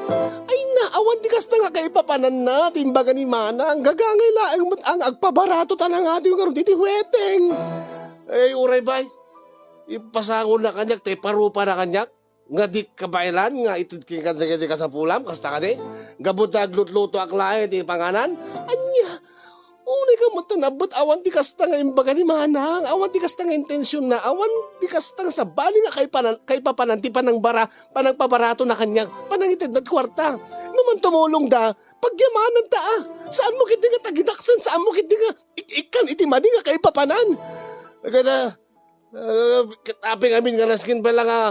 Ay na, awan di kasta nga kaipapanan na, timbaga ni mana, ang gagangay laang ang agpabarato tanang ati yung karong iti weteng. Ay, uray bay. Ipasangon na kanyak, te parupa na kanyak, nga di kabaylan, nga ititking ka sa pulam, kasta ka di, gabutag lutluto aklay, di panganan, anya, unay ka mo tanabot, awan di kasta nga imbaga ni manang, awan di kasta nga intensyon na, awan di kasta nga sabali nga kay papananti panang pabarato na kanyak, panang itid at kwarta, naman tumulong da, pagyamanan ta saan mo kiti nga tagidaksan, saan mo kiti nga ikan itimadi nga kay papanan, kaya aping amin nga naskin pala nga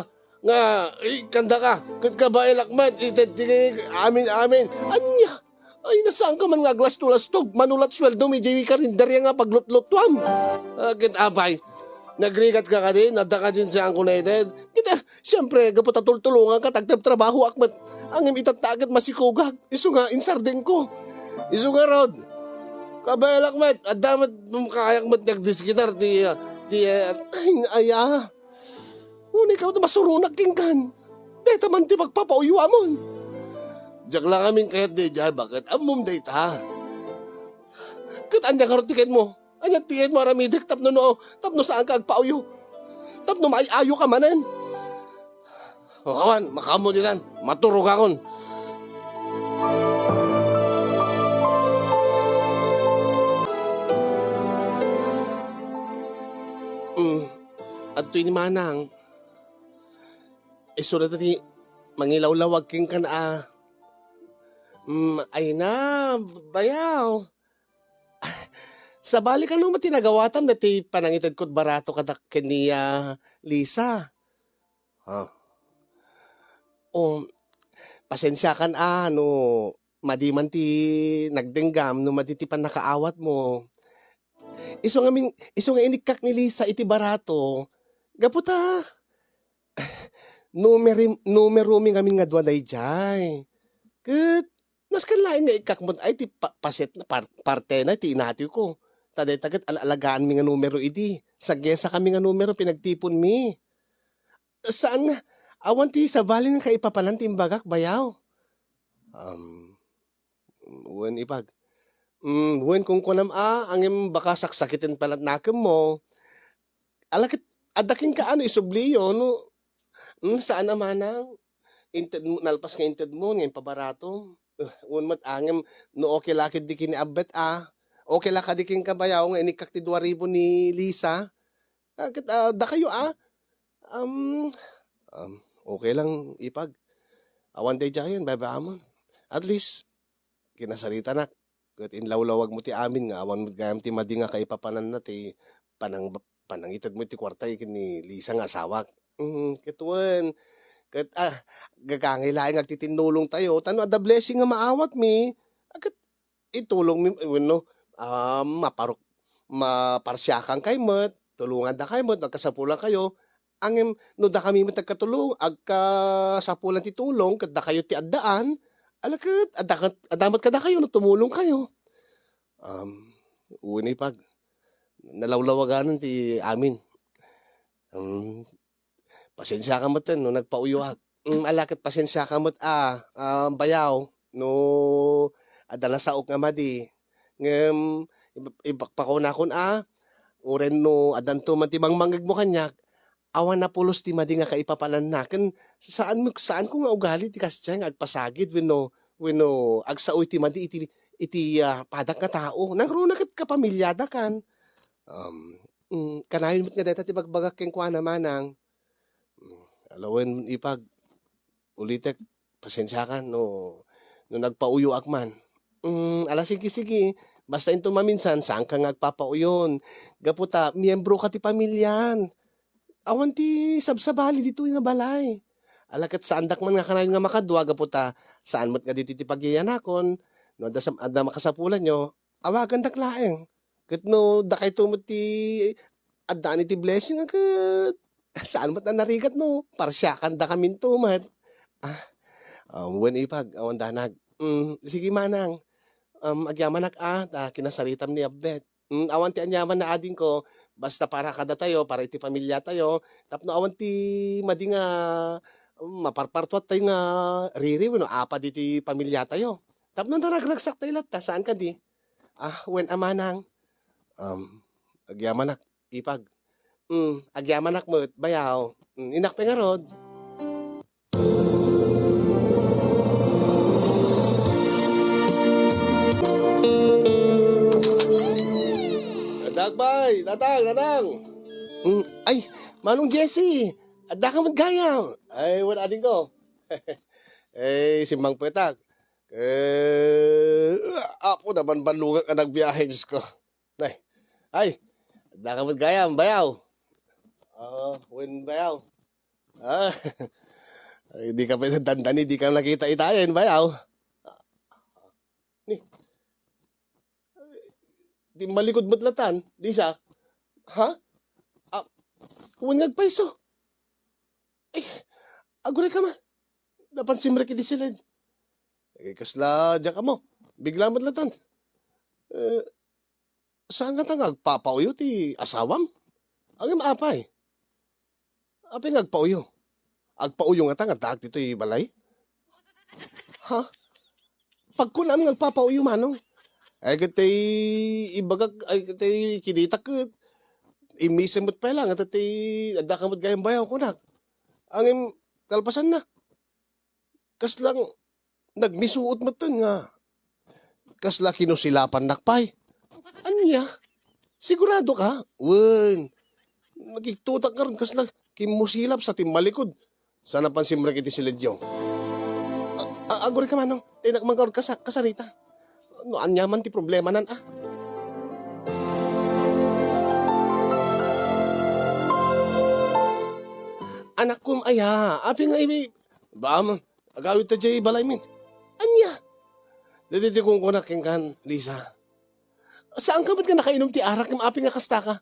kanda ka kat kabae lakmat amin anya ay nasaan ka man nga glas tulastog manulat sweldo may jawi ka rin darya nga paglutlutuam kit apay nagrigat ka din nadda ka din sa ang United kita siyempre gapot atultulungan ka tagtab trabaho akmat ang imitatagat masikugag iso nga insardeng ko iso nga rod kabae lakmat at damat kayak mat nagdiskitar di aya. Ngunit ikaw na masurunak kingkan. Deta man ti magpapauyuwa mo. Diyak lang amin kahit di dyan, bakit amom day ta? Kat anya karon tiket mo. Anya tiket mo aramidik tapno no. Tapno saan ka agpauyo. Tapno maayo ka manen. O kawan, makamo dinan. Maturog akon. At ni manang, isunod natin, mangilawlawag king ka na. Ay na, bayaw. Sa balik ano matinagawatam na ti panangitad ko't barato kadak kaniya Lisa. O, pasensya kan no, madiman ti nagdenggam no maditipan nakaawat mo. Iso nga inikak ni Lisa iti barato. Gaputa, numero mi nga dwanay jay. Kat, naskan lain nga ikak mo, ay ti paset na parte na ti inati ko. Taday tagat alagaan mi nga numero idi. Sagyesa kami nga numero pinagtipon mi. Saan nga? Awan ti sa bali nga kaipapalan timbagak bayaw. Wen ipag. Wen kung kunam angim baka saksakitin palat nakem mo. Alakit adaking ka isubliyo no. Saan naman inted mo nalpas nga inted mo ngayon pabarato. Un mat angim no okay lakid di kini abet Okay la kadiking kabayaw nga inikak ti 2,000 ni Lisa. Akit da kayo okay lang ipag. Awan day jayan babaamon. At least kinasarita nak. Kat inlawlawag mo ti amin nga awan mo gayam ti madi nga kaipapanan na ti panangitad mo ti kwartay kini Lisa nga asawak. Kituan. Kat gagangilaing agtitinulong tayo. Tano the blessing nga maawat mi. Kat itulong mi no maparsyakan kay met. Tulungan da kay met nagkasapulan kayo. Angem no da kami matagkatulong agkasapulan ti tulong kat da kayo ti addaan. Alakit, adamat kada kayo, no, tumulong kayo. Uni pag, nalawlawaganan ti amin. Pasensya ka mo ten, no, nagpauyuak. Alakit, pasensya ka mo, bayaw, no, adala saok nga madi. Ngem, ipakpako na kun, uren no, adanto man ti mangmangag mo kanyak, awan na pulos ti madi nga kaipapalan na. Kan saan ko nga ugali ti kasya nga agpasagid wenno agsaoy ti madi iti padak nga tao. Nangruna ket kapamilyada kan. Kanayon met nga deta ti bagbagak ken kuana manang. Alawen ipag ulitek pasensya kan no nagpauyo akman. Sige. Basta into maminsan saan ka nga agpapauyon. Gaputa miyembro ka ti pamilyan. Awan ti sabsabali dito nga balay. Alakat sa andak man nga kanayon nga makadwa gaputa saan mo't nga dito ti pagyayanakon no adda makasapulan nyo awagan daklaeng. Ket no da kay tumot ti adda ni ti blessing ket saan mo't na narigat no parsyakan da kamin tumat. Wen ipag awan danag. Sige manang. Agyamanak kinasaritam ni Abbet. Awan ti anyaman na ading ko basta para kada tayo para iti pamilya tayo tapno awan ti madi nga maparpartuat tayo nga riri no apa diti pamilya tayo tapno naragragsak tayo latta saan ka di wen amanang agyamanak ipag agyamanak mo bayaw inak pengarod. Dagbay, dadang. Ay, Manong Jesse, adda ka maggayam. Ay, wala din ko. Simbang petak. Apo naman banlugan ka nagbiyahe, Diyos ko. Ay, adda ka maggayam, bayaw. When bayaw. Hindi ka pwede dandani, di ka nakita itayin, bayaw. Di malikod matlatan, Lisa. Huwag nagpaiso. Agulay ka man. Dapan simrek iti silid. Kasla, diyan ka mo. Bigla matlatan. Saan ka tangag? Papauyo ti asawam? Ang maapay. Apay nga agpauyo. Agpauyo nga tangag, taag dito balay. Pag kunam nga agpapauyo manong. Ay katay ibagak ay katay kinitak ket imisemot pa lang at adda kamot gayam bayaw ko nak. Ang kalpasan na. Kas lang nagmisuot mo nga. Kas la kinusilapan nakpay. Anya? Sigurado ka? Wen. Nagigtutak ka rin kas lang kimusilap sa timmalikod. Sana pansin mo rin kiti si Ledyo. Agor ka manong. Tinakmangkawar kasarita. No, anyaman ti problema nan ah. Anak ko aya, api nga ibi. Ba man, agawit ta jay balay min. Anya? Dito kong kunaking kan, Lisa. Saan ka ba't ka nakainom ti arak ng api nga kasta ka?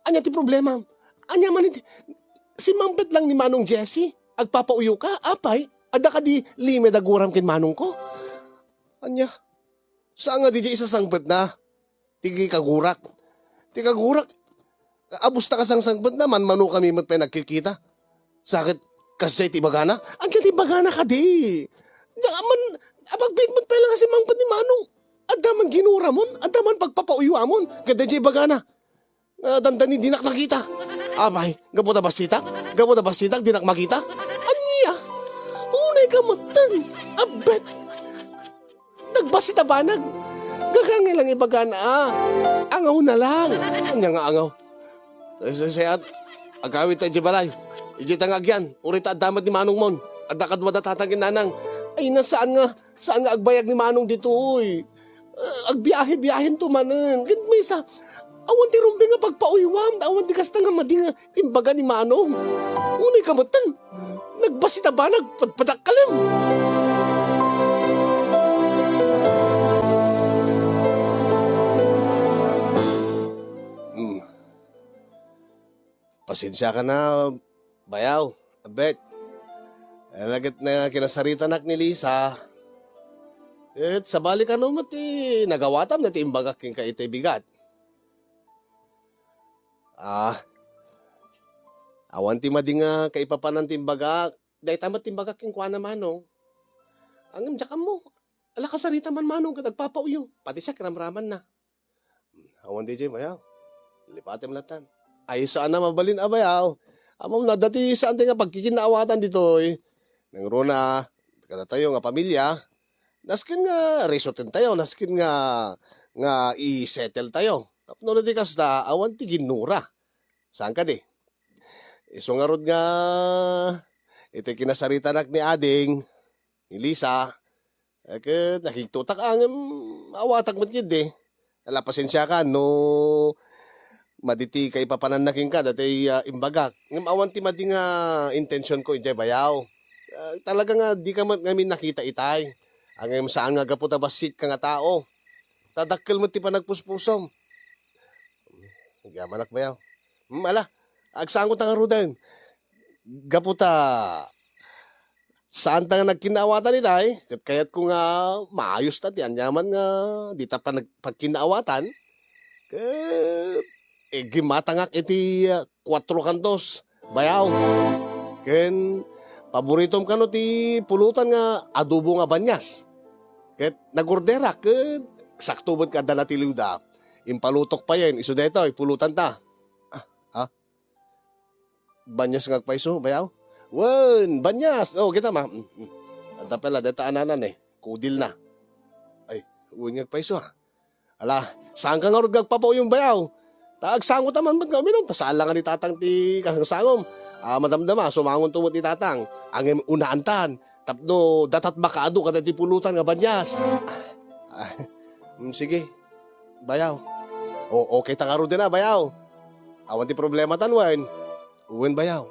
Anya ti problema? Anya man iti, si Mampet lang ni Manong Jessie. Agpapauyo ka, apay. Ada ka di lime daguram kin Manong ko. Anya? Saan nga di jay isasangpet na? Tigi kagurak. Ti kagurak. Abusta ka sang sangpet naman, mano kami mat pa nagkikita. Sakit kasi ti bagana? Ang ti bagana ka di. Aman, apagbit mo pa lang kasi Mampet ni Manong. Adaman ginura mon, adaman pagpapauyo amon. Kada jay bagana. Dandani dinak nakita. Amay, gabo na basitak? Gabo na basitak, dinak makita? Anya? Unay ka matan. Abet. Nagbasita ba? Gagangay lang ibagana ah. Angaw na lang. Anya nga angaw. Sayat, agawit tayo balay. Ijit ang agyan. Urita damat ni Manong mon. Adakad wada tatangin nanang. Ay nasaan nga agbayag ni Manong dito uy. Agbiyahe-biyahin to manan. Ganit may isa. Awan ti rumbi nga pagpauywam. Awan ti kasta nga madi nga imbaga ni Manong. Unay kamutan. Nagbasita ba? Nagpadakalim. Pasensya ka na, bayaw, abet. Lagat na kinasarita nak ni Lisa. At sa balik ano mo ti nagawatam na ti imbagak king kaitay bigat. Awan ti madi nga kaipapanan ti imbagak. Dahil tamat ti imbagak king kwa na Manong. Ang imjakam mo. Ala kasarita man Manong ka nagpapauyo. Pati siya kiramraman na. Awan di jay bayaw. Lipatem latan. Ay saan na mabalin abayaw. Amam na dati saan nga pagkikinaawatan dito eh. Nang rona, kada tayo nga pamilya, naskin nga resortin tayo, naskin nga i-settle tayo. Tapno na di kasta, awan ti ginura. Saan ka di? Iso nga rod nga, ito kinasarita nak ni Ading, ni Lisa, nakiktutak ang awatak mo kid eh. Ala pasensya ka, no, maditi kay papananaking ka dati imbagak. Ngam awan ti madi nga intention ko ijay bayaw. Talaga nga di ka ngamin nakita itay. Ang saan nga gaputa basit ka nga tao. Tadakkel mo ti panagpuspusom. Nagyamanak bayaw. Ala, agsangot nga rudan. Gaputa saan ta nga nagkinaawatan itay. Kaya't ko nga maayos ta ti anyaman nga di ta pa nagpagkinaawatan. Gimatangak iti 4 kantos. Bayaw. Ken paboritom kano ti pulutan nga adobo nga banyas. Ket nagordera ket sakto bot kada na ti liwda. Impalutok pa yan. Iso deto pulutan ta. Banyas nga agpaiso bayaw. Wen, banyas. Oh, kita ma. Anta pala deta ananan eh. Kudil na. Ay, wen nga agpaiso ha. Ala, saan ka nga rod gagpapaw yung bayaw? Taagsangot naman ba't kami nun? Tasala nga ni tatang ti kasangsangom. Madamdama, sumangon tumot ni tatang. Ang unaantan. Tapno, datat bakado kada ti pulutan nga banyas. Sige, bayaw. O, okay tangaro din na, bayaw. Awan ti problema tanwan. Uwen bayaw.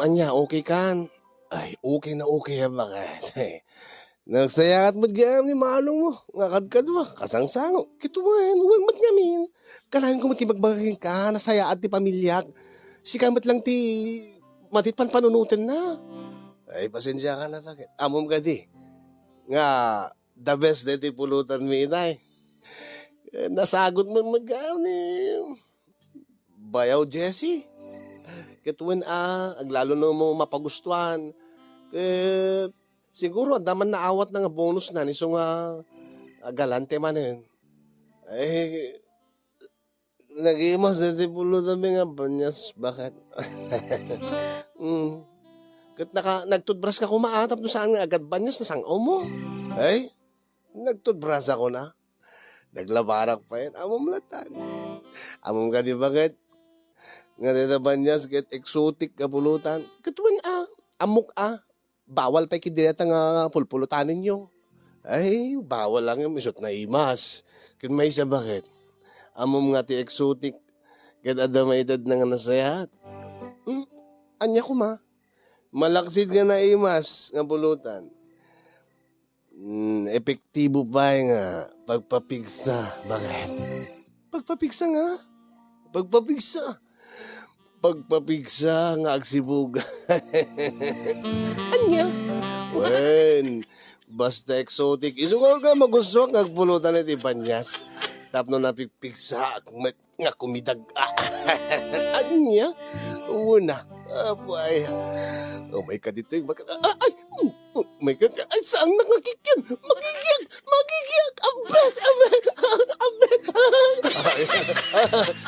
Anya, okay kan? Ay, okay na okay ha, bakit? Nagsayakat mo't gayam ni Manong mo. Ngakadkad mo, kasangsango. Kituwan, huwag mat ngamin. Kalahin ko mati magbagay ka, nasayaat ti pamilyak. Si kamat lang ti matitpan panunutin na. Ay, pasensya ka na, bakit? Amom ka di. Nga, the best na ti pulutan mi inay. Nasagot mo mag-gayam ni Bayaw Jessie. Kitwen aglalo na mo mapagustuhan. Ket siguro daman naawat na nga bonus na ni so nga galante man yun. Ay, nagimas na ti pulo tabi nga banyas. Bakit? Kat nagtutbras ka kumaatap no saan nga agad banyas na sang mo. Ay, nagtutbras ako na. Naglabarak pa yan. Amom latan. Amom ka di bakit? Nga dita banyas ket exotic ka pulutan. Katwan amok bawal pa kideta nga pulpulutan ninyo. Ay, bawal lang yung misot na imas. Kung may isa bakit? Amom nga ti exotic ket adamaitad na nga nasayat. Anya ko ma. Malaksid nga na imas nga pulutan. Epektibo pa nga pagpapigsa. Bakit? Pagpapigsa nga. Pagpapigsa nga agsibug. Anya? Wen, basta exotic. Isungal ka magusto nga agpulutan iti banyas. Tapno na pigpigsa nga kumidag. Anya? Una. Abay. Oh my God, ito yung oh my God, ay saan nakakikyan? Magigyan, abet.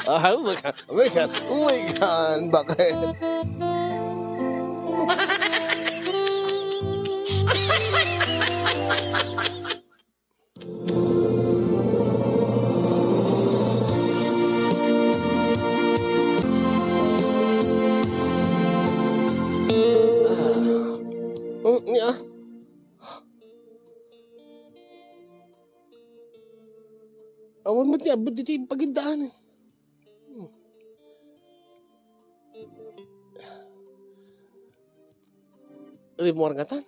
Oh my God, bakit? Awan mo niya, ba't dito yung pagindaan eh? Rimuar nga tan?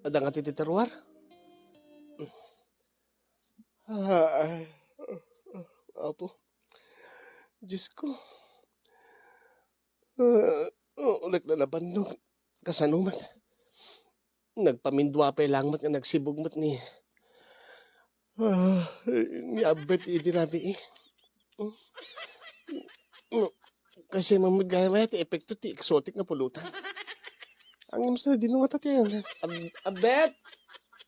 Ada nga tititerwar? Apo. Diyos ko. Ulit lalaban nung kasanumat. Nagpamindwa pa langmat nga nagsibugmat ni abet idirabi eh. Kasi mamagaya maya ti epekto ti exotic na pulutan. Ang imas na dinuwat at yan. Abet!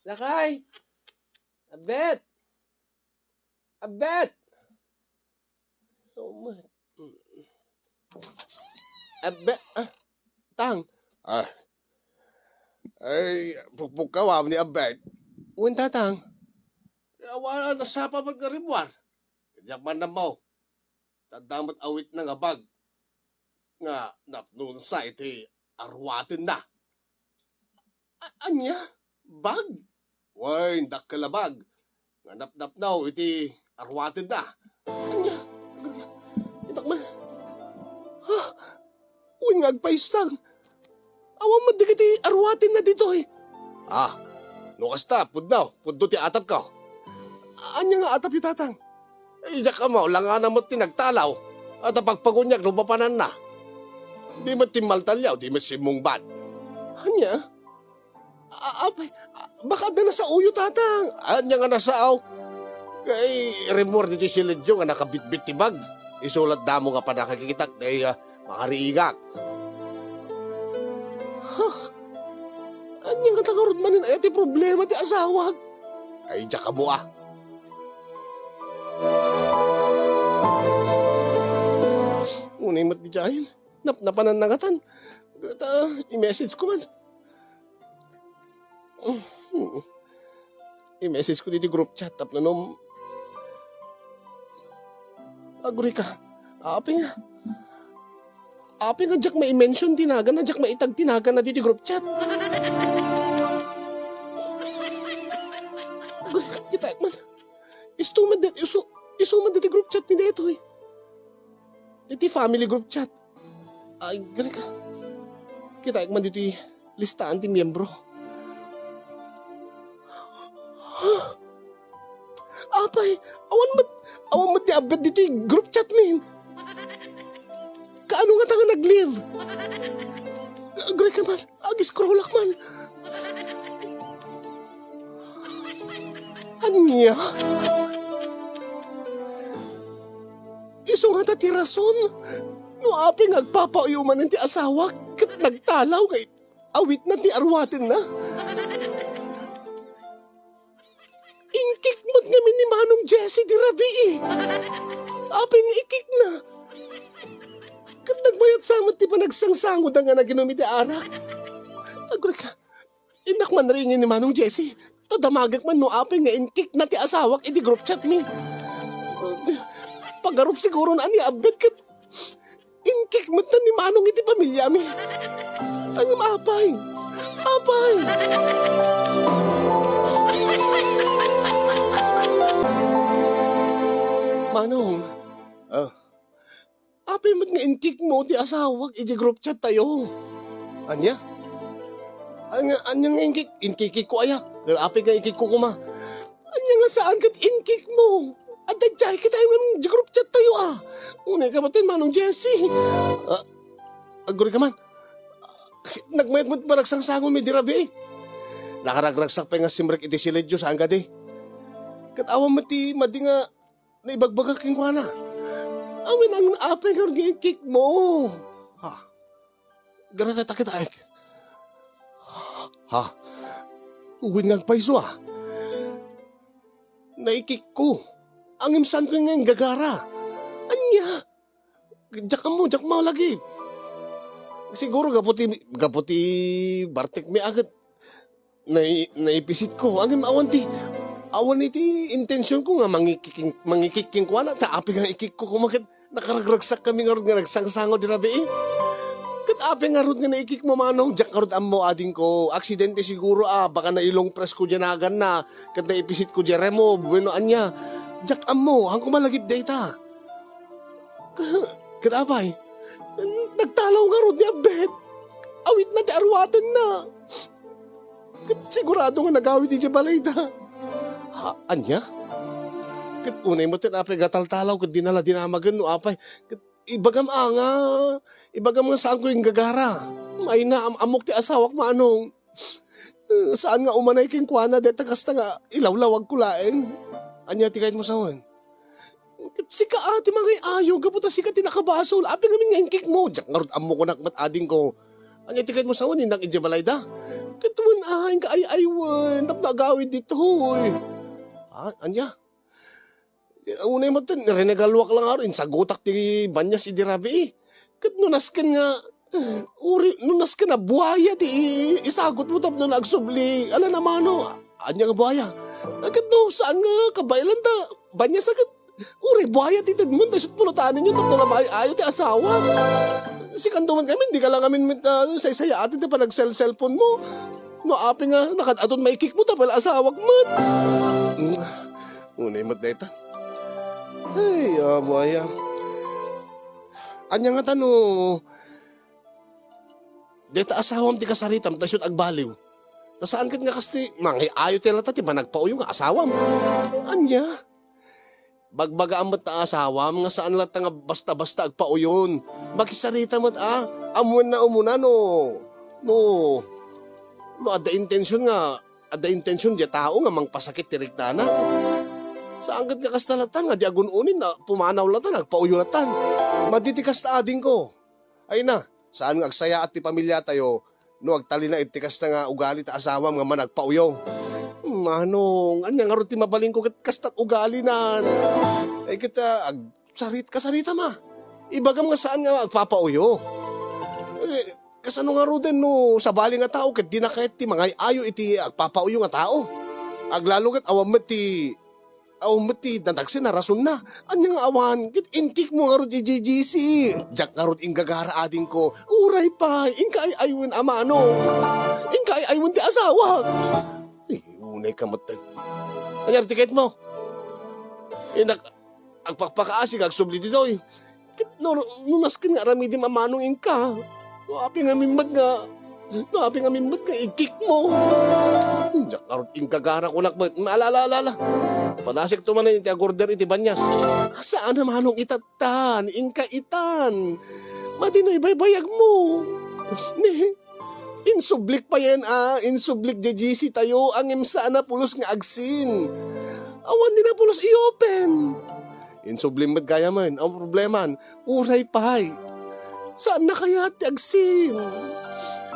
Lakay! Abet! Oh my. Abet! Tang! Ay, pukpukaw ni abet. Uwin tatang. Wala na sa pa magkaribuar. Diyak man na mo. Tadamot awit na nga bag. Nga napnun sa iti arwatin na. Anya? Bag? Way, dak kalabag. Nga nap na iti arwatin na. Anya? Itak man. Uy, nga agpaistang. Awang madig iti arwatin na dito eh. Nukas ta, puddo ti atap ka. Anya nga atap yung tatang? Iyak ka mo, langanan mo tinagtalaw. At pagpagunyak, lupapanan na. Di mo timaltalyaw, di mo simungbat. Anya? Baka na nasa uyo tatang. Anya nga nasaaw. Kay remor dito si Ledyo nga nakabitbit ti bag. Isulat damo nga pa nakakikitak na makariigak. Anya nga takarod manin ay ti problema ti asawag. Ay diyak ka mo Unay mat di dyan. Napananangatan. I-message ko man. I-message ko di group chat. Tap na nung... Aguri ka. Api nga. Api nga jak may mention tinagan na jak maitag tinagan na di group chat. Aguri ka. Kita man. Isuman di group chat mi dito eh. Iti family group chat. Ay, gari ka. Kita man dito listaan ti miyembro. Apay, awan mat ti abad dito group chat min. Kaano nga tanga nag-live? Gari ka man, ag-scroll man. Anya? Iso nga ta ti rason. No aping agpapauyuman ng ti asawa, kat nagtalaw kay awit na ti arwatin na. Inkik mo't ngamin ni Manong Jesse di Rabi eh. Aping ikik na. Kat nagbayat samot ti panagsangsangod ang nga na ginumit ti arak. Agre ka, inak man ringin ni Manong Jesse. Tadamagak man no aping nga inkik na ti asawak iti group chat mi. Pagarup siguro na ni abet kat inkik mo't na ni Manong iti pamilya mi. Ang apay. Apay. Manong. Apay mo't nga inkik mo ti asawak iti group chat tayo. Anya? Anya nga inkik ko aya. Apay nga inkik ko kuma. Anya nga saan kat inkik mo? At dadjay kita yung group chat tayo ah. Unay ka batin Manong Jesse. Aguri ka man. Nagmayat mo't paragsangsangon may dirabi eh. Nakaragragsak pa nga simrek iti siledyo saan ka di. Kat awa mati nga naibagbagak yung kwa na. Awin ang apay nga inkik mo. Ha? Gara kita ay. Ha? Uwin nga paiso ah. Naikik ko. Ang imsan ko nga yung gagara. Anya? Jak mo lagi. Siguro gaputi bartek mi agad. Naipisit ko. Ang awan iti intensyon ko nga mangikiking ko na. Taapi nga ikik ko kumakit. Nakaragragsak kami nga nagsangsango di rabi eh. Ape nga rod nga naikik mo Manong, jak karod mo ading ko, aksidente siguro baka nailong press ko dyan agan na, kat naipisit ko dyan remo, bueno anya, jak mo, hang kumalagip data. Kat apay, nagtalaw nga rod niya bet, awit na ti arwatan na. Kat sigurado nga nagawit di dyan balayda. Ha, anya? Kat unay mo tin apay gatal-talaw, kat dinala dinamagan no apay, kat ibagam nga saan ko yung gagara. May na amok ti asawak Manong. Saan nga umanay king kuana deta kasta nga ilawlawag kulaeng. Anya ti kahit mo sawan. Sika ati mga ayaw gaputa sika ti nakabasol. Api ngamin nga inkik mo. Diyak nga rod amok ko nakmat ading ko. Anya ti kahit mo sawan inang idyabalay da. Katuan ka ay-aywan. Napnagawid dito hoy. Anya? Unay mo ito, renegalwak lang aron, sagutak ti banyas idirabi eh. Kat nunaskan nga, nunaskan na buhaya ti isagot mo tapno na agsubli. Ala naman no, anya nga buhaya. Kat no, saan nga kabailan ta, banyas agad. Buhaya ti tadmon, tayo pulutanin nyo tapno na ayaw ti asawa. Si kanduman kami, hindi ka lang amin say-saya atin na pa nag-cellphone mo. No, api nga, nakadaton maikik mo tapal asawak mo. Unay mo deta. Ay, buhaya. Anya nga tano, deta asawam ti kasaritam, tasyot agbaliw. Tasaan kat nga kasti, ayo ti lata ti managpauyo nga asawam. Anya? Bagbaga amat na asawam, nga saan lata nga basta-basta agpauyon. Makisarita mat amuan na umuna no, ada intensyon di tao nga mangpasakit ti riktana. Saan kat nga kastalatan nga di agununin na pumanaw latan, nagpauyo latan. Maditikas ta ading ko. Ay na, saan nga agsaya at ti pamilya tayo, no agtali na itikas na nga ugali ta asawam nga man nagpauyo. Manong, anya nga ron ti mabaling ko kastat ugali nan. Ay kita, kasarita ma. Ibagam nga saan nga agpapauyo. Kasano nga ron din no, sa bali nga tao, kat di na kahit ti mga ayo iti agpapauyo nga tao. Aglalo kat awam ti nadagsin na rason na. Anya nga awan, kit inkik mo nga ron di JGC. Jak nga ron ingagara ading ko. Uray pa, inka ay aywan amano. Inka ay aywan ti asawa. Ay, unay kamatag. Anyar tiket mo? Agpakpakaasig, agsubli dito eh. Kit nunaskin nga ramidim amanong inka. Api nga mimbat nga ikik mo. Jak nga ron ingagara ko nakbat. Maalala. Padasik to man iti agorder iti banyas. Saan na manong itatan, ingka itan. Matinoy baybayag mo. Insublik pa yan insublik JGC tayo, ang imsa na pulos nga agsin. Awan din na pulos i-open. Insublim mat gaya man, ang problema, uray pahay. Saan na kaya ti agsim?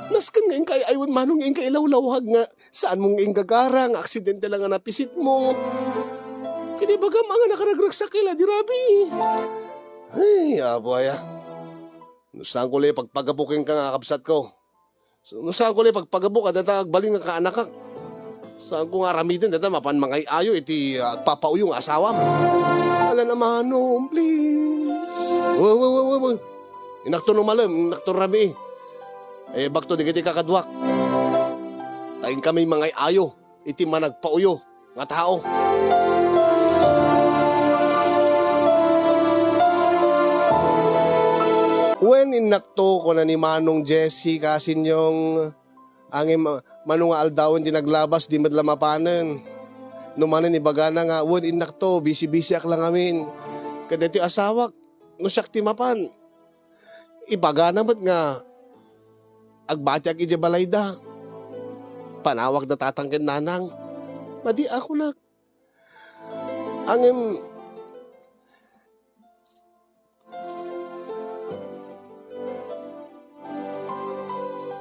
Naskan nga kay aywan manong nga kay ilawlawhag nga saan mong gagara nga aksidente lang nga napisit mo. Kini baga mga nakaragrag sa kila di rabi. Ay, aboya. Nusaan ko lang pagpagabukin ka nga kapsat ko. So, nusaan ko lang pagpagabuk at baling nga kaanak ka. Saan ko nga ramitin data mapan mga ayo iti agpapauyong asawam. Ala naman please. Wow. Inakto no malam, inakto rami. Bakto di kiti kakadwak. Taing kami mga ayo, iti managpauyo, nga tao. When inakto ko na ni Manong Jessie kasin yung angin manong aldawin di naglabas di madlamapanan. Numanan ibaga na nga, when inakto, busy-busy ak lang amin. Kada iti asawak, no siyak timapan. Ibaga naman nga, agbati ak iti balayda. Panawag na tatangkin nanang. Madi ako na. Angin,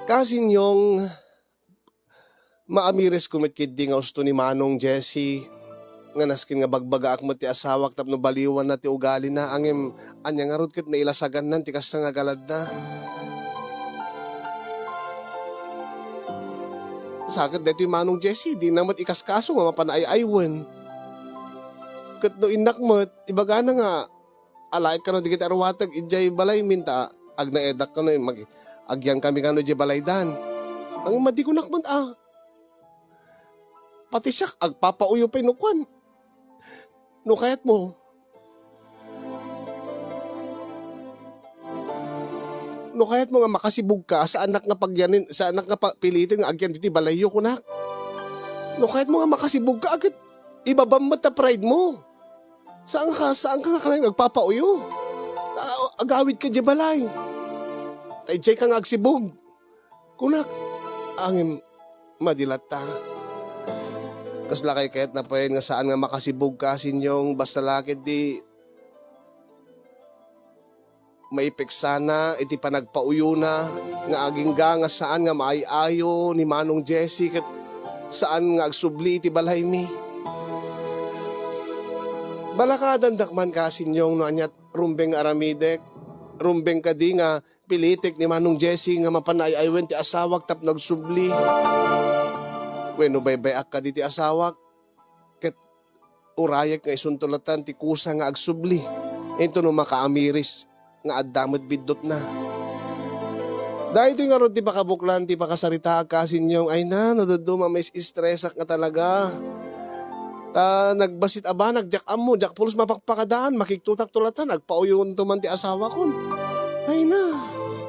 kasin yung maamires kumit kid nga gusto ni Manong Jessie nga naskin nga bagbaga ak mo ti asawak tapno baliwan na ti ugali na angem anya nga rod ket nailasagan nan ti kasta nga galad na. Sakit dito yung Manong Jessie di namat ikaskaso nga mapanay-aywan. Ket no inakmet ibaga na nga alay ka no di kita arwatag ijay balay minta ag naedak ka no mag agyang kami kano di balaydan. Ang madi ko nakmat pati siya agpapauyo pa inukwan. No kayat mo. No kayat mo nga makasibug ka sa anak nga pagyanin, sa anak nga pilitin nga agyan dito balayo ko na. No kayat mo nga makasibug ka agad ibabammat na pride mo. Saan ka nga kanang agpapauyo? Agawid ka di balay. Taijay ka nga agsibog. Kunak, angin madilata. Kasla kay kahit na pa yun nga saan nga makasibog ka sinyong basta lakit di maipiksana iti panagpauyo na nga aging nga saan nga maayayo ni Manong Jessie kat saan nga agsubli iti balay mi. Balakadan dakman ka sinyong no anyat rumbeng aramidek rumbeng kadi nga pilitik ni Manong Jessie nga mapanay-aywen ti asawak tap nagsubli. Bueno, baybayak ka diti asawak, ket urayak nga isuntulatan ti kusa nga agsubli. Ito no makaamiris nga addamot bidot na. Dahil ito nga ron ti pakabuklan, ti pakasarita kasin yung, ay na, naduduma may stressak nga talaga. Nagbasit aba, nagjakam mo, jakpulos mapakpakadaan, makiktutak tulatan, nagpauyon tuman ti asawa kon. Ay na,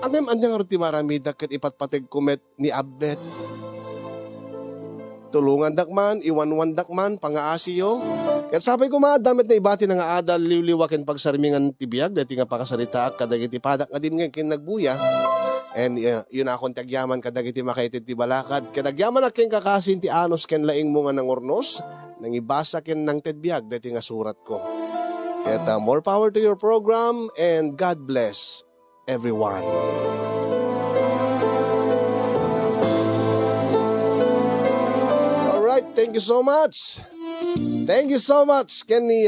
angem andyan nga ron ti maramida ket ipatpateg kumet ni Abbet. Tulungan dakman, iwanwan dakman, pangaasiyo. Kaya sabay ko damit na ibati na nga adal liwliwakin pagsarmingan tibiyag, dati nga pakasarita kadagiti padak nga din nga kinagbuya. And yun akong tagyaman kadagiti makaitid ti balakad. Kadagyaman aking kakasin ti anos ken laing mo nga ng ornos, nang ibasa ken ng tedbiyag, dati nga surat ko. Kaya more power to your program and God bless everyone. Thank you so much. Thank you so much ken ni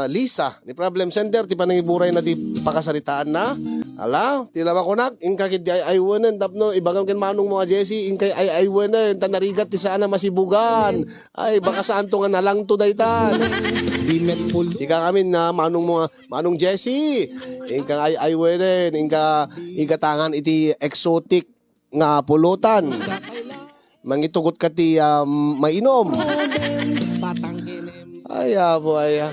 Lisa ni Problem Center ti panangiburay na ti pakasaritaan na. Ala, ti lama ko nak ingka kid ay aywanen tapno ibagam ken Manong mga Jessie ingkay ay aywanen tanarigat ti sana masibugan. Ay baka saan to nga nalang to daytan. Dimetful. Sika kami na Manong Jessie ingka ay aywanen ingka igatangan iti exotic nga pulutan. Mangitugot ka ti mainom. Ay, abo, ay.